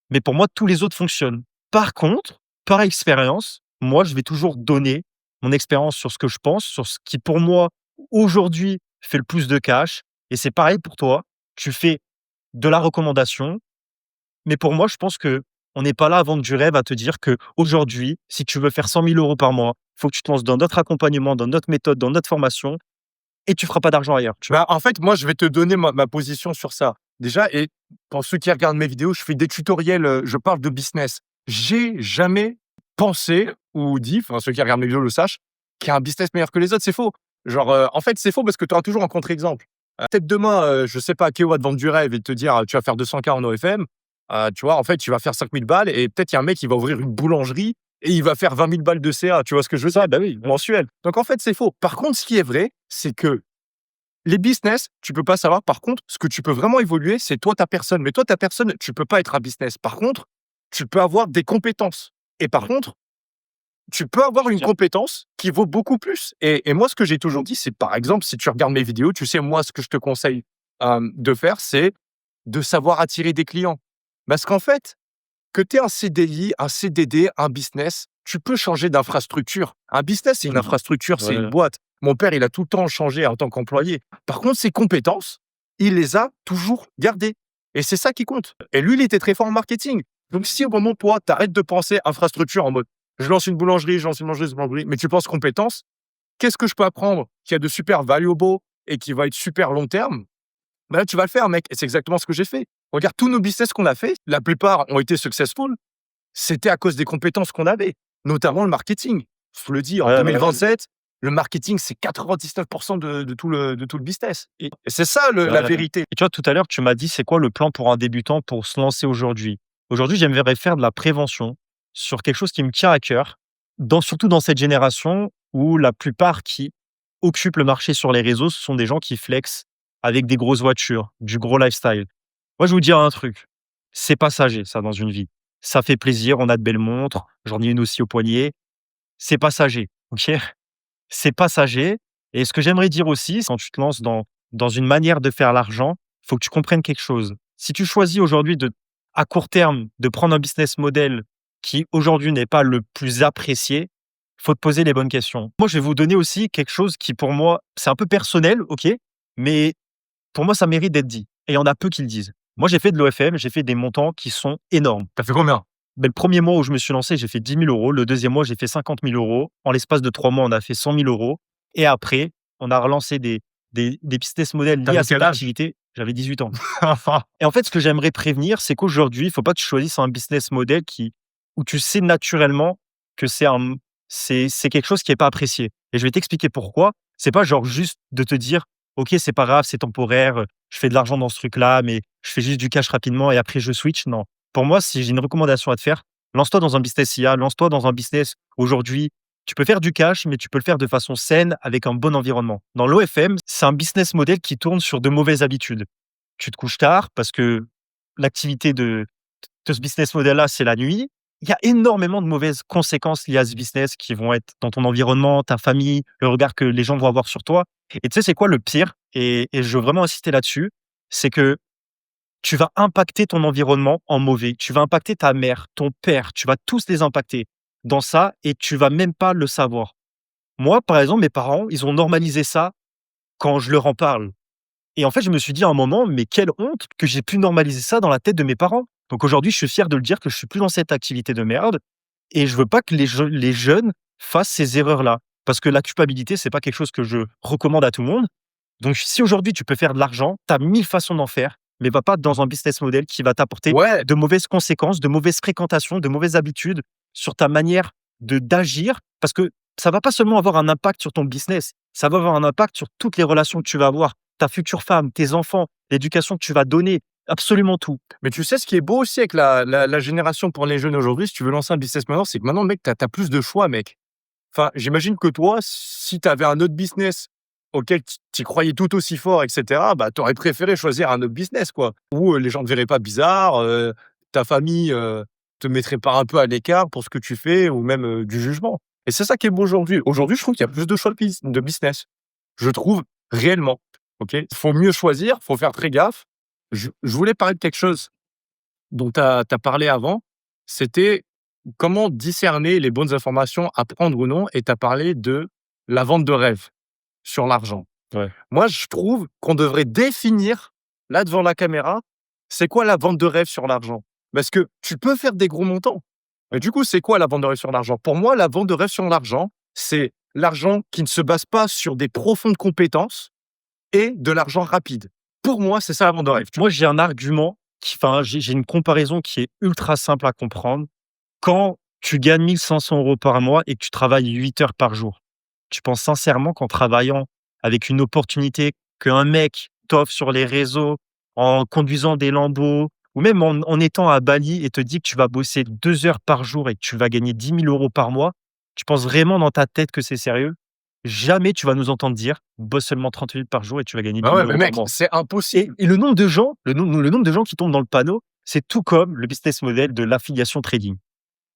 mais pour moi tous les autres fonctionnent. Par contre, par expérience, moi je vais toujours donner mon expérience sur ce que je pense, sur ce qui pour moi aujourd'hui fait le plus de cash et c'est pareil pour toi. Tu fais de la recommandation, mais pour moi, je pense que on n'est pas là à vendre du rêve, à te dire que aujourd'hui, si tu veux faire 100 000 € par mois, il faut que tu te lances dans notre accompagnement, dans notre méthode, dans notre formation et tu feras pas d'argent ailleurs, tu vois? Bah, en fait, moi, je vais te donner ma position sur ça. Déjà, et pour ceux qui regardent mes vidéos, je fais des tutoriels, je parle de business. J'ai jamais pensé ou dit, enfin, ceux qui regardent mes vidéos le sachent, qu'il y a un business meilleur que les autres. C'est faux. Genre, en fait, c'est faux parce que tu auras toujours un contre-exemple. Peut-être demain, je sais pas, Keo va te vendre du rêve et te dire, tu vas faire 200K en OFM. Tu vois, en fait, tu vas faire 5000 balles et peut-être il y a un mec qui va ouvrir une boulangerie et il va faire 20 000 balles de CA. Tu vois ce que je veux dire? Ça, bah oui, Mensuel. Donc, en fait, c'est faux. Par contre, ce qui est vrai, c'est que les business, tu peux pas savoir. Par contre, ce que tu peux vraiment évoluer, c'est toi, ta personne. Mais toi, ta personne, tu peux pas être un business. Par contre, tu peux avoir des compétences. Et par contre, tu peux avoir une bien, compétence qui vaut beaucoup plus. Et moi, ce que j'ai toujours dit, c'est par exemple, si tu regardes mes vidéos, tu sais, moi, ce que je te conseille de faire, c'est de savoir attirer des clients. Parce qu'en fait, que tu aies un CDI, un CDD, un business, tu peux changer d'infrastructure. Un business, c'est une infrastructure, c'est une ouais, boîte. Mon père, il a tout le temps changé en tant qu'employé. Par contre, ses compétences, il les a toujours gardées. Et c'est ça qui compte. Et lui, il était très fort en marketing. Donc, si au moment, toi, tu arrêtes de penser infrastructure en mode je lance une boulangerie, je lance une boulangerie, mais tu penses compétences, qu'est-ce que je peux apprendre qui a de super valuable et qui va être super long terme? Bah là, tu vas le faire, mec. Et c'est exactement ce que j'ai fait. Regarde, tous nos business qu'on a fait, la plupart ont été successful. C'était à cause des compétences qu'on avait, notamment le marketing. Faut le dire, en ouais, ouais, 2027, le marketing, c'est 99% de tout le business. Et c'est ça la ouais. vérité. Et tu vois, tout à l'heure, tu m'as dit: «C'est quoi le plan pour un débutant pour se lancer aujourd'hui?» Aujourd'hui, j'aimerais faire de la prévention sur quelque chose qui me tient à cœur, surtout dans cette génération où la plupart qui occupent le marché sur les réseaux, ce sont des gens qui flexent avec des grosses voitures, du gros lifestyle. Moi, je vais vous dire un truc, c'est passager ça dans une vie. Ça fait plaisir, on a de belles montres, j'en ai une aussi au poignet, c'est passager, OK? C'est passager et ce que j'aimerais dire aussi, c'est quand tu te lances dans une manière de faire l'argent, il faut que tu comprennes quelque chose. Si tu choisis aujourd'hui à court terme, de prendre un business model qui aujourd'hui n'est pas le plus apprécié, il faut te poser les bonnes questions. Moi, je vais vous donner aussi quelque chose qui pour moi, c'est un peu personnel, OK? Mais pour moi, ça mérite d'être dit et il y en a peu qui le disent. Moi, j'ai fait de l'OFM, j'ai fait des montants qui sont énormes. Ça fait combien? Ben le premier mois où je me suis lancé, j'ai fait 10 000 €. Le deuxième mois, j'ai fait 50 000 €. En l'espace de 3 mois, on a fait 100 000 € et après, on a relancé des business models liés T'avais à cette quel âge? activité. J'avais 18 ans et en fait, ce que j'aimerais prévenir, c'est qu'aujourd'hui, il faut pas que tu choisisses un business model où tu sais naturellement que c'est quelque chose qui est pas apprécié et je vais t'expliquer pourquoi. C'est pas genre juste de te dire: «OK, c'est pas grave, c'est temporaire, je fais de l'argent dans ce truc-là, mais je fais juste du cash rapidement et après je switch». Non. Pour moi, si j'ai une recommandation à te faire, lance-toi dans un business IA, lance-toi dans un business aujourd'hui. Tu peux faire du cash, mais tu peux le faire de façon saine avec un bon environnement. Dans l'OFM, c'est un business model qui tourne sur de mauvaises habitudes. Tu te couches tard parce que l'activité de ce business model-là, c'est la nuit. Il y a énormément de mauvaises conséquences liées à ce business qui vont être dans ton environnement, ta famille, le regard que les gens vont avoir sur toi. Et tu sais, c'est quoi le pire? Et je veux vraiment insister là-dessus, c'est que tu vas impacter ton environnement en mauvais. Tu vas impacter ta mère, ton père, tu vas tous les impacter dans ça et tu vas même pas le savoir. Moi, par exemple, mes parents, ils ont normalisé ça quand je leur en parle. Et en fait, je me suis dit à un moment: «Mais quelle honte que j'ai pu normaliser ça dans la tête de mes parents». Donc aujourd'hui, je suis fier de le dire que je suis plus dans cette activité de merde et je veux pas que les jeunes fassent ces erreurs-là. Parce que la culpabilité, c'est pas quelque chose que je recommande à tout le monde. Donc si aujourd'hui tu peux faire de l'argent, tu as 1000 façons d'en faire, mais va pas dans un business model qui va t'apporter Ouais, de mauvaises conséquences, de mauvaises fréquentations, de mauvaises habitudes sur ta manière d'agir. Parce que ça va pas seulement avoir un impact sur ton business, ça va avoir un impact sur toutes les relations que tu vas avoir, ta future femme, tes enfants, l'éducation que tu vas donner, absolument tout. mais tu sais ce qui est beau aussi avec la génération pour les jeunes aujourd'hui, si tu veux lancer un business maintenant, c'est que maintenant, mec, tu as plus de choix, mec. Enfin, j'imagine que toi, si tu avais un autre business auquel tu croyais tout aussi fort, et cetera, bah, tu aurais préféré choisir un autre business, quoi. Où, les gens ne te verraient pas bizarre, ta famille, te mettrait pas un peu à l'écart pour ce que tu fais ou même, du jugement. Et c'est ça qui est beau aujourd'hui. Aujourd'hui, je trouve qu'il y a plus de choix de business. Je trouve réellement, OK? Il faut mieux choisir, faut faire très gaffe. Je voulais parler de quelque chose dont tu as parlé avant, c'était comment discerner les bonnes informations à prendre ou non, et tu as parlé de la vente de rêve sur l'argent. Ouais. Moi, je trouve qu'on devrait définir, là, devant la caméra, c'est quoi la vente de rêve sur l'argent? Parce que tu peux faire des gros montants. Mais du coup, c'est quoi la vente de rêve sur l'argent? Pour moi, la vente de rêve sur l'argent, c'est l'argent qui ne se base pas sur des profondes compétences et de l'argent rapide. Pour moi, c'est ça la vente de rêve. Moi, j'ai un argument j'ai une comparaison qui est ultra simple à comprendre. Quand tu gagnes 1 500 € par mois et que tu travailles 8 heures par jour, tu penses sincèrement qu'en travaillant avec une opportunité qu'un mec t'offre sur les réseaux, en conduisant des Lambo ou même en étant à Bali et te dit que tu vas bosser 2 heures par jour et que tu vas gagner 10 000 € par mois, tu penses vraiment dans ta tête que c'est sérieux? Jamais tu vas nous entendre dire: «Bosse seulement 30 minutes par jour et tu vas gagner Bah 10 ouais, 000 mais € par mec, mois». c'est Et impossible. et le nombre de gens qui tombent dans le panneau, c'est tout comme le business model de l'affiliation trading.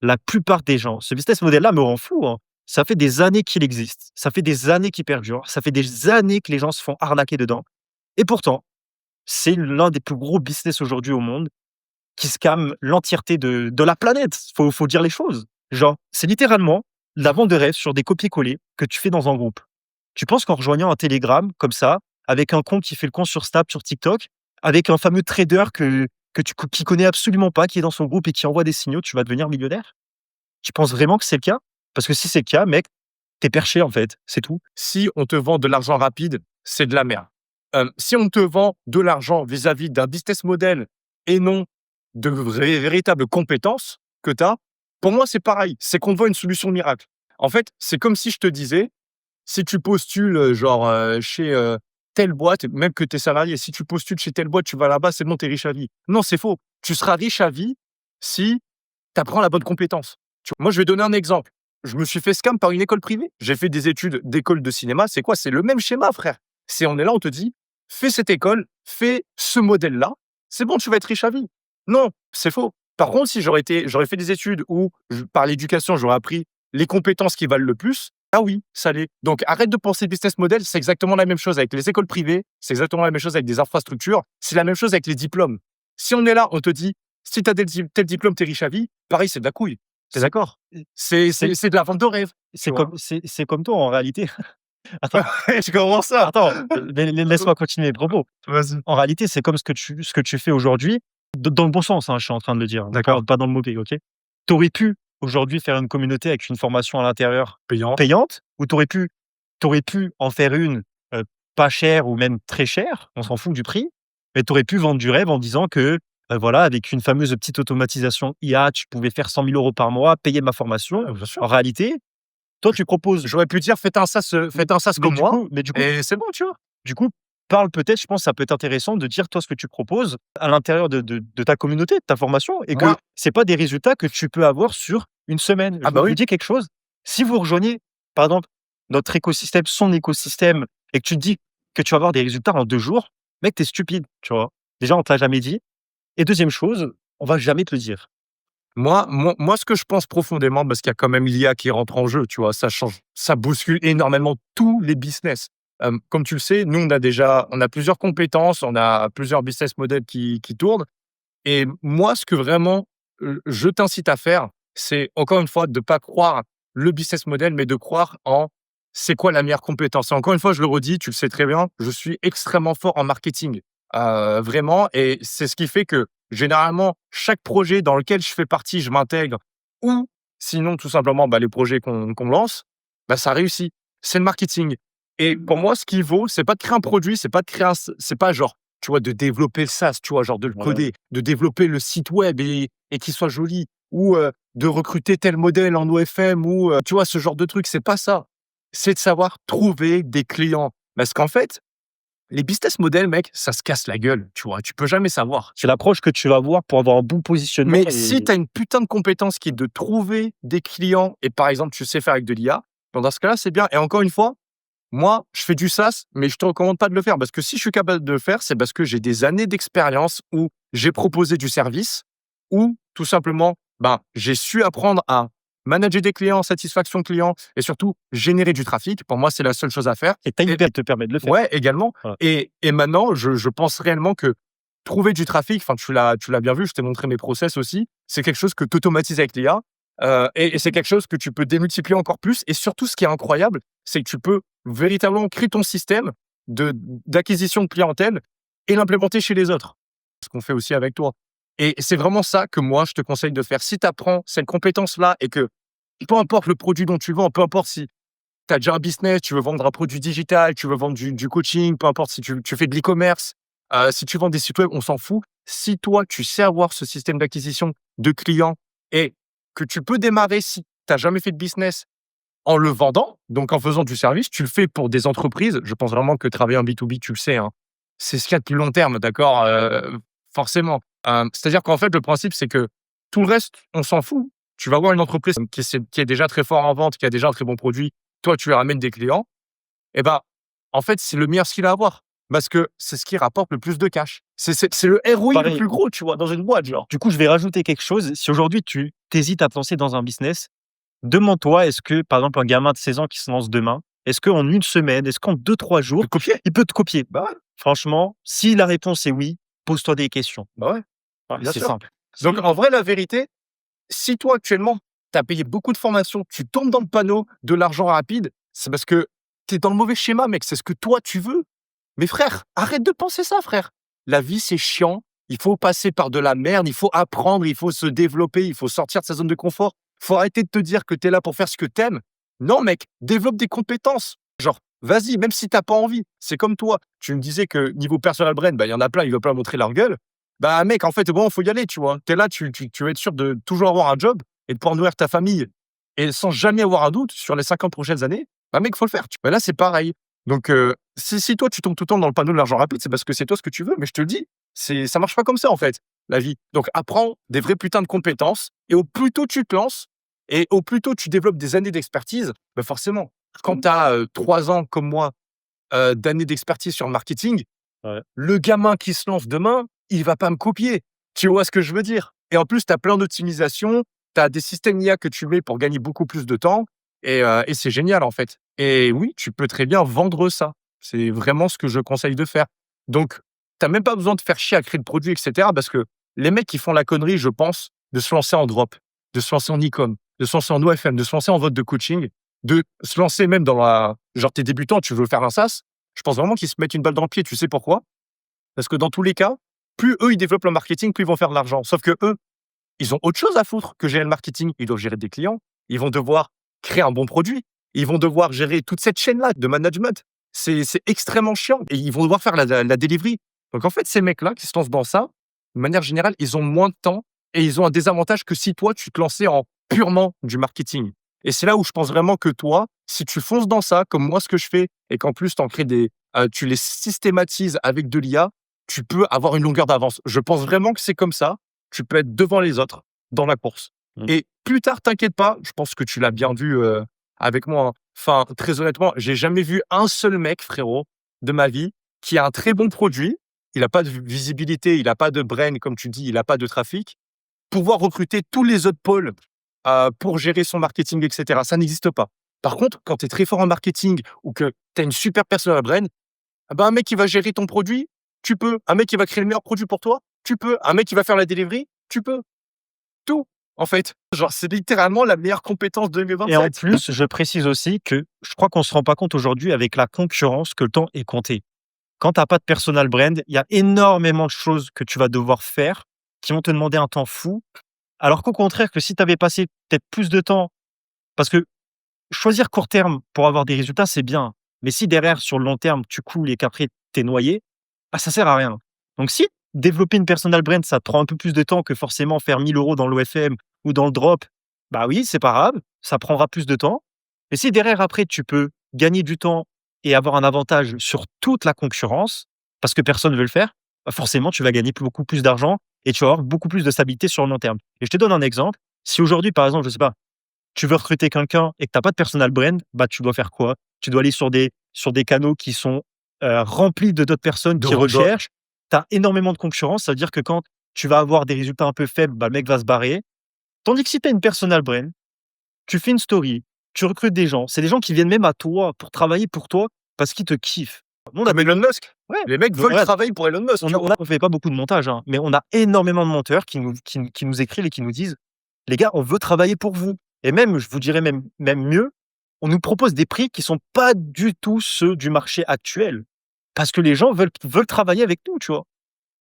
La plupart des gens, ce business model-là me rend fou, hein. Ça fait des années qu'il existe, ça fait des années qu'il perdure, ça fait des années que les gens se font arnaquer dedans et pourtant, c'est l'un des plus gros business aujourd'hui au monde qui scam l'entièreté de la planète. Faut dire les choses. Genre, c'est littéralement la vente de rêve sur des copier-coller que tu fais dans un groupe. Tu penses qu'en rejoignant un Telegram comme ça, avec un compte qui fait le compte sur Snap, sur TikTok, avec un fameux trader qui connaît absolument pas, qui est dans son groupe et qui envoie des signaux, tu vas devenir millionnaire? Tu penses vraiment que c'est le cas? Parce que si c'est le cas, mec, t'es perché en fait, c'est tout. Si on te vend de l'argent rapide, c'est de la merde. Si on te vend de l'argent vis-à-vis d'un business model et non de véritables compétences que tu as, pour moi, c'est pareil. C'est qu'on te vend une solution miracle. En fait, c'est comme si je te disais, si tu postules, genre, chez, telle boîte, même que tu es salarié, si tu postules chez telle boîte, tu vas là-bas, c'est bon, tu es riche à vie. Non, c'est faux. Tu seras riche à vie si tu apprends la bonne compétence. Moi, je vais donner un exemple. Je me suis fait scam par une école privée. J'ai fait des études d'école de cinéma. C'est quoi? C'est le même schéma, frère. On est là, on te dit, fais cette école, fais ce modèle-là. C'est bon, tu vas être riche à vie. Non, c'est faux. Par contre, si j'aurais fait des études où, par l'éducation, j'aurais appris les compétences qui valent le plus, ah oui, ça l'est. Donc, arrête de penser business model. C'est exactement la même chose avec les écoles privées. C'est exactement la même chose avec des infrastructures. C'est la même chose avec les diplômes. Si on est là, on te dit, si tu as tel diplôme, tu es riche à vie, pareil, c'est de la couille. T'es d'accord? C'est C'est de la vente de rêve, tu c'est vois? comme c'est comme toi en réalité. Attends, Je comprends ça. attends, laisse-moi continuer mes propos. Vas-y. En réalité, c'est comme ce que tu fais aujourd'hui, dans le bon sens, hein, je suis en train de le dire, hein, D'accord. pas dans le mauvais, OK? Tu aurais pu aujourd'hui faire une communauté avec une formation à l'intérieur Payante. payante ou tu aurais pu en faire une, pas chère ou même très chère, on s'en fout du prix, mais tu aurais pu vendre du rêve en disant que, voilà, avec une fameuse petite automatisation IA, tu pouvais faire 100 000 € par mois, payer ma formation. Ouais, bien sûr. En réalité, toi, tu proposes J'aurais pu dire: faites un sas mais comme du moi coup mais du coup et c'est bon, tu vois? du coup, parle peut-être, je pense que ça peut être intéressant de dire toi ce que tu proposes à l'intérieur de ta communauté, de ta formation et que Moi c'est pas des résultats que tu peux avoir sur une semaine. ah Je bah vous oui. dis quelque chose, si vous rejoignez, par exemple, notre écosystème, son écosystème et que tu te dis que tu vas avoir des résultats en 2 jours, mec, tu es stupide, tu vois? Déjà, on te l'a jamais dit et deuxième chose, on va jamais te le dire. Moi, ce que je pense profondément, parce qu'il y a quand même l'IA qui rentre en jeu, tu vois? Ça bouscule énormément tous les business. Comme tu le sais, nous, on a plusieurs compétences, on a plusieurs business models qui tournent. Et moi, ce que vraiment, je t'incite à faire, c'est encore une fois de ne pas croire le business model, mais de croire en c'est quoi la meilleure compétence. Et encore une fois, je le redis, tu le sais très bien, je suis extrêmement fort en marketing, vraiment. Et c'est ce qui fait que généralement, chaque projet dans lequel je fais partie, je m'intègre ou sinon, tout simplement, les projets qu'on lance, ça réussit. C'est le marketing et pour moi, ce qui vaut, c'est pas de créer un produit, c'est pas de créer c'est pas genre, tu vois, de développer le SaaS, tu vois, genre de le Ouais. coder, de développer le site web et qu'il soit joli ou, de recruter tel modèle en OFM ou, tu vois, ce genre de truc, c'est pas ça. C'est de savoir trouver des clients. Parce qu'en fait, les business models, mec, ça se casse la gueule, tu vois? Tu peux jamais savoir. C'est l'approche que tu vas avoir pour avoir un bon positionnement Mais si tu as une putain de compétence qui est de trouver des clients et par exemple, tu sais faire avec de l'IA, dans ce cas-là, c'est bien et encore une fois, moi, je fais du SaaS, mais je te recommande pas de le faire parce que si je suis capable de le faire, c'est parce que j'ai des années d'expérience où j'ai proposé du service ou tout simplement, j'ai su apprendre à manager des clients, satisfaction client et surtout générer du trafic. Pour moi, c'est la seule chose à faire. et Et Timepay te permet de le faire. ouais, également. Voilà. Et maintenant, je pense réellement que trouver du trafic, enfin, tu l'as bien vu, je t'ai montré mes process aussi, c'est quelque chose que tu automatises avec l'IA. Et c'est quelque chose que tu peux démultiplier encore plus. Et surtout, ce qui est incroyable, c'est que tu peux véritablement créer ton système d'acquisition de clientèle et l'implémenter chez les autres. Ce qu'on fait aussi avec toi. Et c'est vraiment ça que moi, je te conseille de faire. Si tu apprends cette compétence-là et que peu importe le produit dont tu vends, peu importe si tu as déjà un business, tu veux vendre un produit digital, tu veux vendre du coaching, peu importe si tu fais de l'e-commerce, si tu vends des sites web, on s'en fout. Si toi, tu sais avoir ce système d'acquisition de clients et que tu peux démarrer si tu n'as jamais fait de business en le vendant, donc en faisant du service, tu le fais pour des entreprises. Je pense vraiment que travailler en B2B, tu le sais, hein, c'est ce qu'il y a de plus long terme, d'accord? Forcément. C'est-à-dire qu'en fait, le principe, c'est que tout le reste, on s'en fout. Tu vas voir une entreprise qui est déjà très fort en vente, qui a déjà un très bon produit. Toi, tu lui ramènes des clients. Et en fait, c'est le meilleur skill à avoir parce que c'est ce qui rapporte le plus de cash. C'est le ROI le Pareil. plus gros, tu vois, dans une boîte, genre. Du coup, je vais rajouter quelque chose. Si aujourd'hui tu hésites à te lancer dans un business, demande-toi, est-ce que, par exemple, un gamin de 16 ans qui se lance demain, est-ce qu'en une semaine, est-ce qu'en 2-3 jours, Le copier. il peut te copier? Bah ouais, Franchement, si la réponse est oui, pose-toi des questions. bah ouais, Voilà, bien c'est sûr. simple. Donc, en vrai, la vérité, si toi, actuellement, tu as payé beaucoup de formations, tu tombes dans le panneau de l'argent rapide, c'est parce que tu es dans le mauvais schéma, mec. C'est ce que toi, tu veux. Mais frère, arrête de penser ça, frère. La vie, c'est chiant. Il faut passer par de la merde. Il faut apprendre. Il faut se développer. Il faut sortir de sa zone de confort. Il faut arrêter de te dire que tu es là pour faire ce que tu aimes. Non, mec, développe des compétences. Genre, vas-y, même si tu n'as pas envie. C'est comme toi. Tu me disais que niveau personal brand, il y en a plein, ils veulent pas montrer leur gueule. Mec, en fait, bon, il faut y aller, tu vois. Tu es là, tu veux être sûr de toujours avoir un job et de pouvoir nourrir ta famille et sans jamais avoir un doute sur les 50 prochaines années. Mec, faut le faire. Là, c'est pareil. Donc, si toi, tu tombes tout le temps dans le panneau de l'argent rapide, c'est parce que c'est toi ce que tu veux. Mais je te le dis, ça marche pas comme ça, en fait, la vie. Donc, apprends des vrais putains de compétences. Et au plus tôt tu te lances, et au plus tôt tu développes des années d'expertise, forcément, quand tu as 3 ans, comme moi, d'années d'expertise sur le marketing, Ouais. le gamin qui se lance demain, il va pas me copier. Tu vois ce que je veux dire? Et en plus, tu as plein d'optimisations, tu as des systèmes IA que tu mets pour gagner beaucoup plus de temps et c'est génial, en fait. Et oui, tu peux très bien vendre ça. C'est vraiment ce que je conseille de faire. Donc, tu as même pas besoin de faire chier à créer le produit et cetera parce que les mecs qui font la connerie, je pense, de se lancer en drop, de se lancer en e-com, de se lancer en OFM, de se lancer en vote de coaching, de se lancer même dans la genre tu es débutant, tu veux faire un SaaS, je pense vraiment qu'ils se mettent une balle dans le pied. Tu sais pourquoi? Parce que dans tous les cas, plus eux, ils développent le marketing, plus ils vont faire de l'argent. Sauf que eux, ils ont autre chose à foutre que gérer le marketing. Ils doivent gérer des clients. Ils vont devoir créer un bon produit. Ils vont devoir gérer toute cette chaîne-là de management. C'est extrêmement chiant. Et ils vont devoir faire la delivery. Donc, en fait, ces mecs-là qui se lancent dans ça, de manière générale, ils ont moins de temps et ils ont un désavantage que si toi, tu te lançais en purement du marketing. Et c'est là où je pense vraiment que toi, si tu fonces dans ça, comme moi, ce que je fais, et qu'en plus, tu les systématises avec de l'IA, tu peux avoir une longueur d'avance. Je pense vraiment que c'est comme ça. Tu peux être devant les autres dans la course. Mmh. Et plus tard, t'inquiète pas, je pense que tu l'as bien vu avec moi, hein. Enfin, très honnêtement, j'ai jamais vu un seul mec, frérot, de ma vie, qui a un très bon produit. Il n'a pas de visibilité, il n'a pas de brain, comme tu dis, il n'a pas de trafic. Pouvoir recruter tous les autres pôles pour gérer son marketing, etc. Ça n'existe pas. Par contre, quand tu es très fort en marketing ou que tu as une super personal brand, un mec qui va gérer ton produit, tu peux. Un mec qui va créer le meilleur produit pour toi, tu peux. Un mec qui va faire la delivery, tu peux. Tout, en fait. Genre, c'est littéralement la meilleure compétence de Et en 2027. plus, je précise aussi que je crois qu'on se rend pas compte aujourd'hui avec la concurrence que le temps est compté. Quand tu as pas de personal brand, il y a énormément de choses que tu vas devoir faire qui vont te demander un temps fou. Alors qu'au contraire, que si tu avais passé peut-être plus de temps, parce que choisir court terme pour avoir des résultats, c'est bien. Mais si derrière, sur le long terme, tu coules et qu'après, tu es noyé, bah, ça sert à rien. Donc si développer une personal brand, ça te prend un peu plus de temps que forcément faire 1 000 € dans l'OFM ou dans le drop, bah oui, c'est pas grave, ça prendra plus de temps. Mais si derrière, après, tu peux gagner du temps et avoir un avantage sur toute la concurrence, parce que personne ne veut le faire, bah forcément, tu vas gagner beaucoup plus d'argent et tu vas avoir beaucoup plus de stabilité sur le long terme. Et je te donne un exemple. Si aujourd'hui, par exemple, je sais pas, tu veux recruter quelqu'un et que tu as pas de personal brand, bah, tu dois faire quoi? Tu dois aller sur des canaux qui sont, remplis de d'autres personnes De qui re recherchent. Tu as énormément de concurrence, ça veut dire que quand tu vas avoir des résultats un peu faibles, bah, le mec va se barrer. Tandis que si tu as une personal brand, tu fais une story, tu recrutes des gens, c'est des gens qui viennent même à toi pour travailler pour toi parce qu'ils te kiffent. Nous, on a comme Elon Musk. ouais, Les mecs donc veulent regarde, travailler pour Elon Musk, tu vois? on fait pas beaucoup de montage, hein, mais on a énormément de monteurs qui nous écrivent et qui nous disent: «Les gars, on veut travailler pour vous» et même, je vous dirais même mieux, on nous propose des prix qui sont pas du tout ceux du marché actuel. Parce que les gens veulent travailler avec nous, tu vois?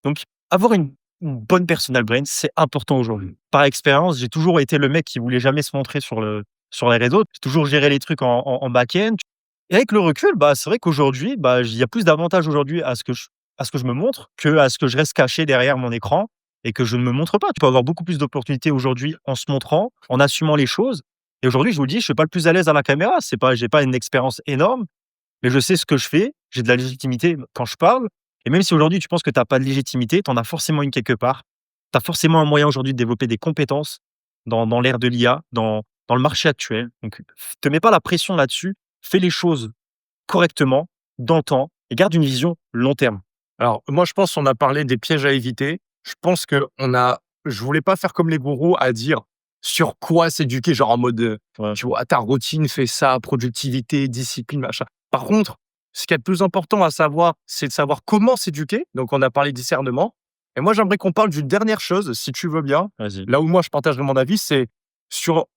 Donc avoir une bonne personal brand, c'est important aujourd'hui. Par expérience, j'ai toujours été le mec qui voulait jamais se montrer sur les réseaux. J'ai toujours géré les trucs en back-end et avec le recul, bah, c'est vrai qu'aujourd'hui, bah, il y a plus d'avantages aujourd'hui à ce que je me montre qu'à ce que je reste caché derrière mon écran et que je ne me montre pas. Tu peux avoir beaucoup plus d'opportunités aujourd'hui en se montrant, en assumant les choses et aujourd'hui, je vous le dis, je suis pas le plus à l'aise à la caméra. C'est pas J'ai pas une expérience énorme, mais je sais ce que je fais, j'ai de la légitimité quand je parle et même si aujourd'hui tu penses que tu as pas de légitimité, tu en as forcément une quelque part. Tu as forcément un moyen aujourd'hui de développer des compétences dans l'ère de l'IA, dans le marché actuel. Donc te mets pas la pression là-dessus, fais les choses correctement, dans le temps et garde une vision long terme. Alors, moi, je pense qu'on a parlé des pièges à éviter. Je pense je voulais pas faire comme les gourous à dire sur quoi s'éduquer, genre en mode, Ouais, tu vois, ta routine, fais ça, productivité, discipline, machin. Par contre, ce qui est le plus important à savoir, c'est de savoir comment s'éduquer. Donc, on a parlé discernement. Et moi, j'aimerais qu'on parle d'une dernière chose, si tu veux bien. vas-y. Là où moi, je partagerai mon avis, c'est sur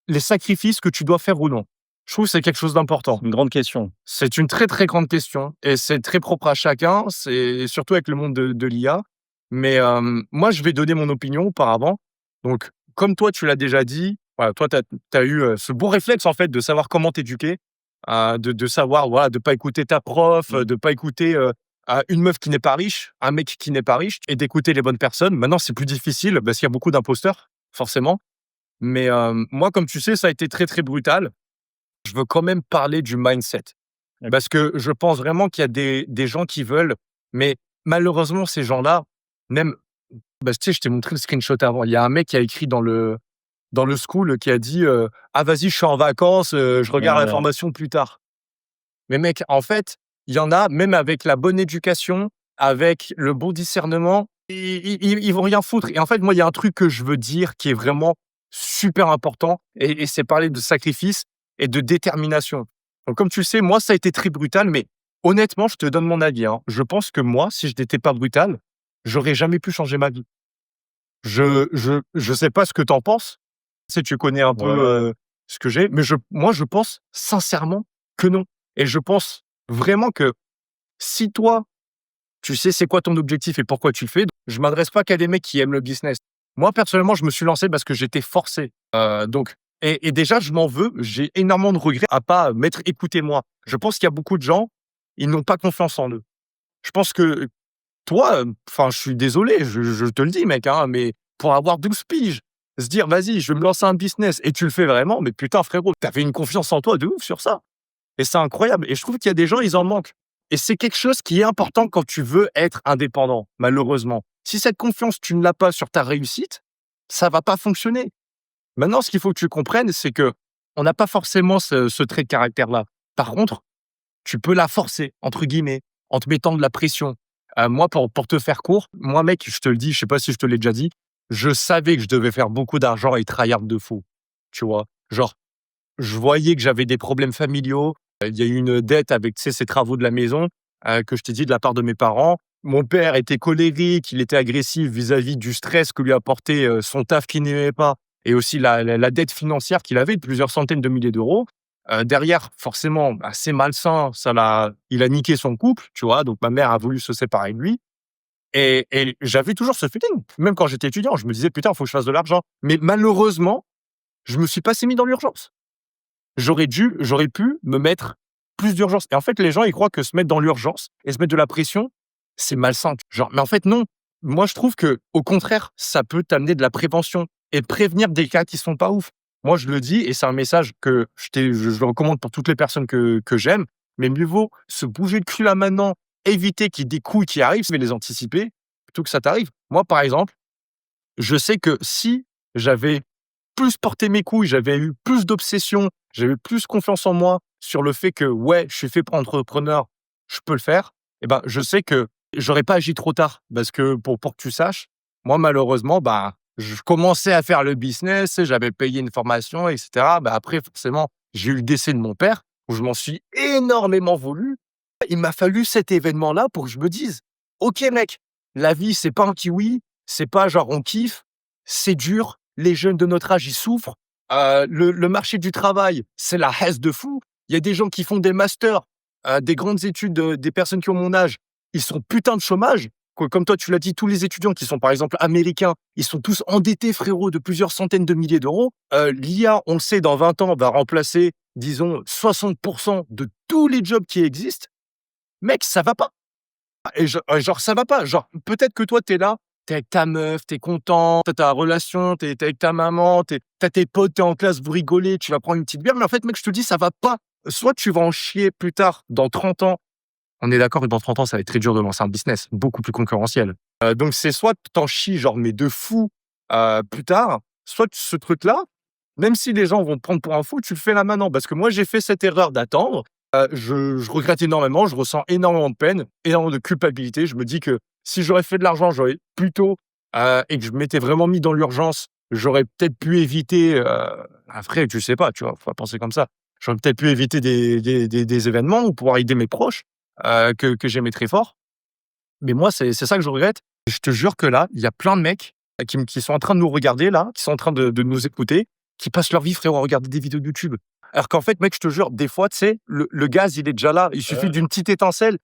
les sacrifices que tu dois faire ou non. Je trouve que c'est quelque chose d'important. C'est une grande question. C'est une très, très grande question et c'est très propre à chacun, c'est surtout avec le monde de l'IA. Mais, moi, je vais donner mon opinion auparavant. Donc, comme toi, tu l'as déjà dit, voilà, toi, tu as eu, ce bon réflexe, en fait, de savoir comment t'éduquer, de savoir, voilà, de pas écouter ta prof, Mmh. de pas écouter, une meuf qui n'est pas riche, un mec qui n'est pas riche et d'écouter les bonnes personnes. Maintenant, c'est plus difficile parce qu'il y a beaucoup d'imposteurs, forcément. Mais, moi, comme tu sais, ça a été très, très brutal. Je veux quand même parler du mindset. OK. Parce que je pense vraiment qu'il y a des gens qui veulent, mais malheureusement, ces gens-là, même, bah, tu sais, je t'ai montré le screenshot avant. Il y a un mec qui a écrit dans le school qui a dit ah, vas-y, je suis en vacances, je regarde Ouais, l'information plus tard. Mais mec, en fait, il y en a, même avec la bonne éducation, avec le bon discernement, ils vont rien foutre. Et en fait, moi, il y a un truc que je veux dire qui est vraiment super important, et c'est parler de sacrifice et de détermination. Donc, comme tu le sais, moi, ça a été très brutal, mais honnêtement, je te donne mon avis, hein. Je pense que moi, si je n'étais pas brutal, j'aurais jamais pu changer ma vie. Je sais pas ce que tu en penses. Tu sais, tu connais un peu, ouais. ce que j'ai, mais moi, je pense sincèrement que non. Et je pense vraiment que si toi, tu sais c'est quoi ton objectif et pourquoi tu le fais, je m'adresse pas qu'à des mecs qui aiment le business. Moi, personnellement, je me suis lancé parce que j'étais forcé. Donc et déjà, je m'en veux, j'ai énormément de regrets à pas m'être écouté moi. Je pense qu'il y a beaucoup de gens, ils n'ont pas confiance en eux. Je pense que toi, enfin, je suis désolé, je te le dis mec, hein, mais pour avoir 12 piges, se dire: «Vas-y, je vais me lancer un business» et tu le fais vraiment, mais putain frérot, tu avais une confiance en toi de ouf sur ça. Et c'est incroyable et je trouve qu'il y a des gens, ils en manquent et c'est quelque chose qui est important quand tu veux être indépendant, malheureusement. Si cette confiance, tu ne l'as pas sur ta réussite, ça va pas fonctionner. Maintenant, ce qu'il faut que tu comprennes, c'est que on n'a pas forcément ce trait de caractère-là. Par contre, tu peux la «forcer» entre guillemets, en te mettant de la pression. Moi, pour te faire court, moi mec, je te le dis, je sais pas si je te l'ai déjà dit, je savais que je devais faire beaucoup d'argent et tryhard de fou, tu vois? Genre, je voyais que j'avais des problèmes familiaux. Il y a eu une dette avec, tu sais, ces travaux de la maison, que je t'ai dit de la part de mes parents. Mon père était colérique, il était agressif vis-à-vis du stress que lui apportait, son taf qu'il n'aimait pas et aussi la dette financière qu'il avait de plusieurs centaines de milliers d'euros. Derrière, forcément, bah, c'est malsain, il a niqué son couple, tu vois? Donc ma mère a voulu se séparer de lui Et j'avais toujours ce feeling. Même quand j'étais étudiant, je me disais: «Putain, il faut que je fasse de l'argent». Mais malheureusement, je me suis pas assez mis dans l'urgence. J'aurais pu me mettre plus d'urgence. Et en fait, les gens, ils croient que se mettre dans l'urgence et se mettre de la pression, c'est malsain. Genre, mais en fait, non. Moi, je trouve que, au contraire, ça peut t'amener de la prévention et prévenir des cas qui sont pas ouf. Moi, je le dis et c'est un message que je le recommande pour toutes les personnes que j'aime. Mais mieux vaut se bouger le cul là maintenant, éviter qu'il y ait des couilles qui arrivent, mais les anticiper plutôt que ça t'arrive. Moi, par exemple, je sais que si j'avais plus porté mes couilles, j'avais eu plus d'obsession, j'avais plus confiance en moi sur le fait que, ouais, je suis fait pour entrepreneur, je peux le faire, et ben, je sais que j'aurais pas agi trop tard. Parce que pour que tu saches, moi, malheureusement, bah, je commençais à faire le business, j'avais payé une formation, et cetera. Bah, après, forcément, j'ai eu le décès de mon père, où je m'en suis énormément voulu. Il m'a fallu cet événement-là pour que je me dise: «OK mec, la vie, c'est pas un kiwi, c'est pas genre on kiffe, c'est dur, les jeunes de notre âge, ils souffrent, le marché du travail, c'est la hesse de fou. Il y a des gens qui font des masters, des grandes études, des personnes qui ont mon âge, ils sont putain de chômage». Comme toi, tu l'as dit, tous les étudiants qui sont, par exemple, américains, ils sont tous endettés, frérot, de plusieurs centaines de milliers d'euros. L'IA, on le sait, dans 20 ans, va remplacer, disons, 60 de tous les jobs qui existent. Mec, ça va pas. Et genre, ça va pas. Genre, peut-être que toi, t'es là, t'es avec ta meuf, t'es content, tu ta relation, t'es avec ta maman, t'as tes potes, t'es en classe, vous rigolez, tu vas prendre une petite bière. Mais en fait, mec, je te dis, ça va pas. Soit tu vas en chier plus tard, dans 30 ans. On est d'accord que dans 30 ans, ça va être très dur de lancer un business, beaucoup plus concurrentiel. Donc, c'est soit t'en chies, genre, mais de fou, plus tard, soit ce truc-là, même si les gens vont te prendre pour un fou, tu le fais là maintenant. Parce que moi, j'ai fait cette erreur d'attendre. Je regrette énormément, je ressens énormément de peine, énormément de culpabilité. Je me dis que si j'aurais fait de l'argent, j'aurais plus tôt, et que je m'étais vraiment mis dans l'urgence, j'aurais peut-être pu éviter, après, tu sais pas, tu vois? Faut pas penser comme ça. J'aurais peut-être pu éviter des événements ou pouvoir aider mes proches, que j'aimais très fort. Mais moi, c'est ça que je regrette. Je te jure que là, il y a plein de mecs qui sont en train de nous regarder là, qui sont en train de nous écouter, qui passent leur vie, frérot, à regarder des vidéos de YouTube. Alors qu'en fait, mec, je te jure, des fois, tu sais, le gaz, il est déjà là. Il suffit d'une petite étincelle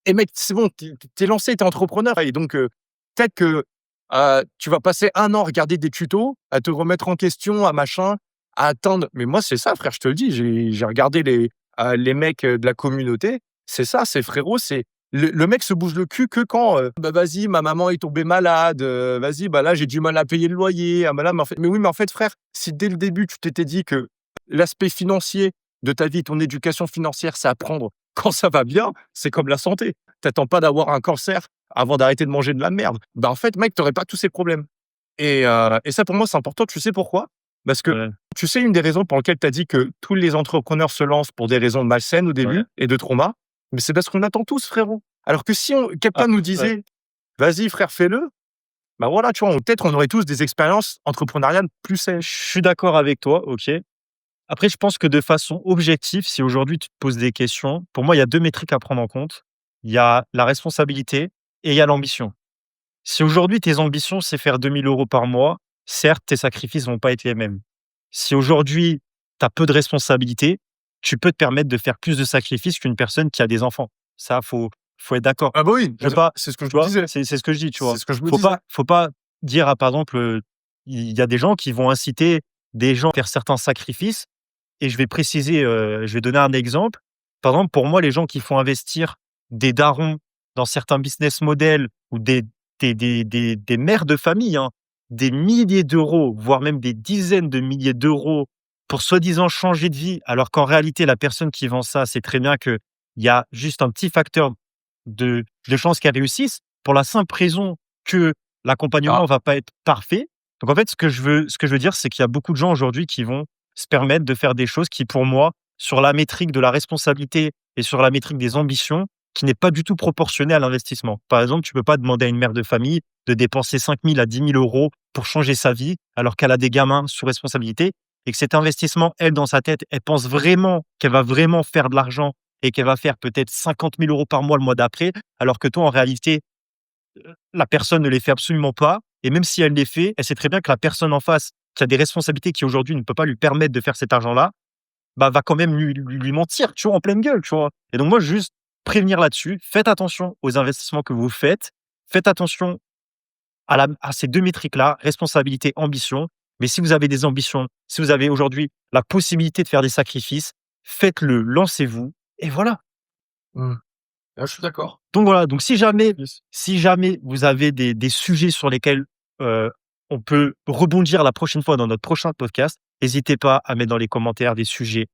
et mec, c'est bon, tu es lancé, tu es entrepreneur. Et donc, peut-être que tu vas passer 1 an à regarder des tutos, à te remettre en question, à machin, à atteindre. Mais moi, c'est ça, frère, je te le dis. J'ai regardé les mecs de la communauté. C'est ça, c'est frérot, c'est le mec se bouge le cul que quand, bah, vas-y, ma maman est tombée malade, vas-y, bah, là, j'ai du mal à payer le loyer. Ah, bah, là, mais oui, mais en fait, frère, si dès le début, tu t'étais dit que l'aspect financier de ta vie, ton éducation financière, c'est à prendre quand ça va bien, c'est comme la santé. T'attends pas d'avoir un cancer avant d'arrêter de manger de la merde. Bah, en fait, mec, tu pas tous ces problèmes. Et ça, pour moi, c'est important. Tu sais pourquoi? Parce que, Ouais, tu sais, une des raisons pour lesquelles tu as dit que tous les entrepreneurs se lancent pour des raisons malsaines au ouais. début et de trauma, mais c'est parce qu'on attend tous, frérot. Alors que si Ah, quelqu'un nous ouais. disait: «Vas-y frère, fais-le», bah, voilà, tu vois, peut-être on aurait tous des expériences entrepreneuriales plus Je saines. suis d'accord avec toi, OK. Après, je pense que de façon objective, si aujourd'hui tu te poses des questions, pour moi, il y a 2 métriques à prendre en compte. Il y a la responsabilité et il y a l'ambition. Si aujourd'hui tes ambitions, c'est faire 2 000 € par mois, certes, tes sacrifices vont pas être les mêmes. Si aujourd'hui, tu as peu de responsabilités, tu peux te permettre de faire plus de sacrifices qu'une personne qui a des enfants. Ça, faut être d'accord. Ah bah oui, Je veux pas, c'est ce que je tu me vois? disais. C'est ce que je dis, tu C'est vois? ce que je me disais. Faut pas dire à par exemple, il y a des gens qui vont inciter des gens à faire certains sacrifices et je vais préciser, je vais donner un exemple. Par exemple, pour moi, les gens qui font investir des darons dans certains business models ou des mères de famille, hein, des milliers d'euros, voire même des dizaines de milliers d'euros pour soi-disant changer de vie, alors qu'en réalité, la personne qui vend ça sait très bien qu'il y a juste un petit facteur de chance qu'elle réussisse pour la simple raison que l'accompagnement Ah, va pas être parfait. Donc en fait, ce que je veux dire, c'est qu'il y a beaucoup de gens aujourd'hui qui vont se permettre de faire des choses qui, pour moi, sur la métrique de la responsabilité et sur la métrique des ambitions, qui n'est pas du tout proportionnée à l'investissement. Par exemple, tu peux pas demander à une mère de famille de dépenser 5 000 à 10 000 € pour changer sa vie, alors qu'elle a des gamins sous responsabilité et que cet investissement, elle, dans sa tête, elle pense vraiment qu'elle va vraiment faire de l'argent et qu'elle va faire peut-être 50 000 € par mois le mois d'après, alors que toi, en réalité, la personne ne les fait absolument pas. Et même si elle les fait, elle sait très bien que la personne en face, qui a des responsabilités qui aujourd'hui ne peut pas lui permettre de faire cet argent-là, bah, va quand même lui mentir, tu vois, en pleine gueule, tu vois. Et donc moi, juste prévenir là-dessus, faites attention aux investissements que vous faites, faites attention à ces 2 métriques-là, responsabilité, ambition. Mais si vous avez des ambitions, si vous avez aujourd'hui la possibilité de faire des sacrifices, faites-le, lancez-vous et voilà. Mmh. Ah, je suis d'accord. Donc voilà, donc si jamais Yes. vous avez des sujets sur lesquels, on peut rebondir la prochaine fois dans notre prochain podcast, n'hésitez pas à mettre dans les commentaires des sujets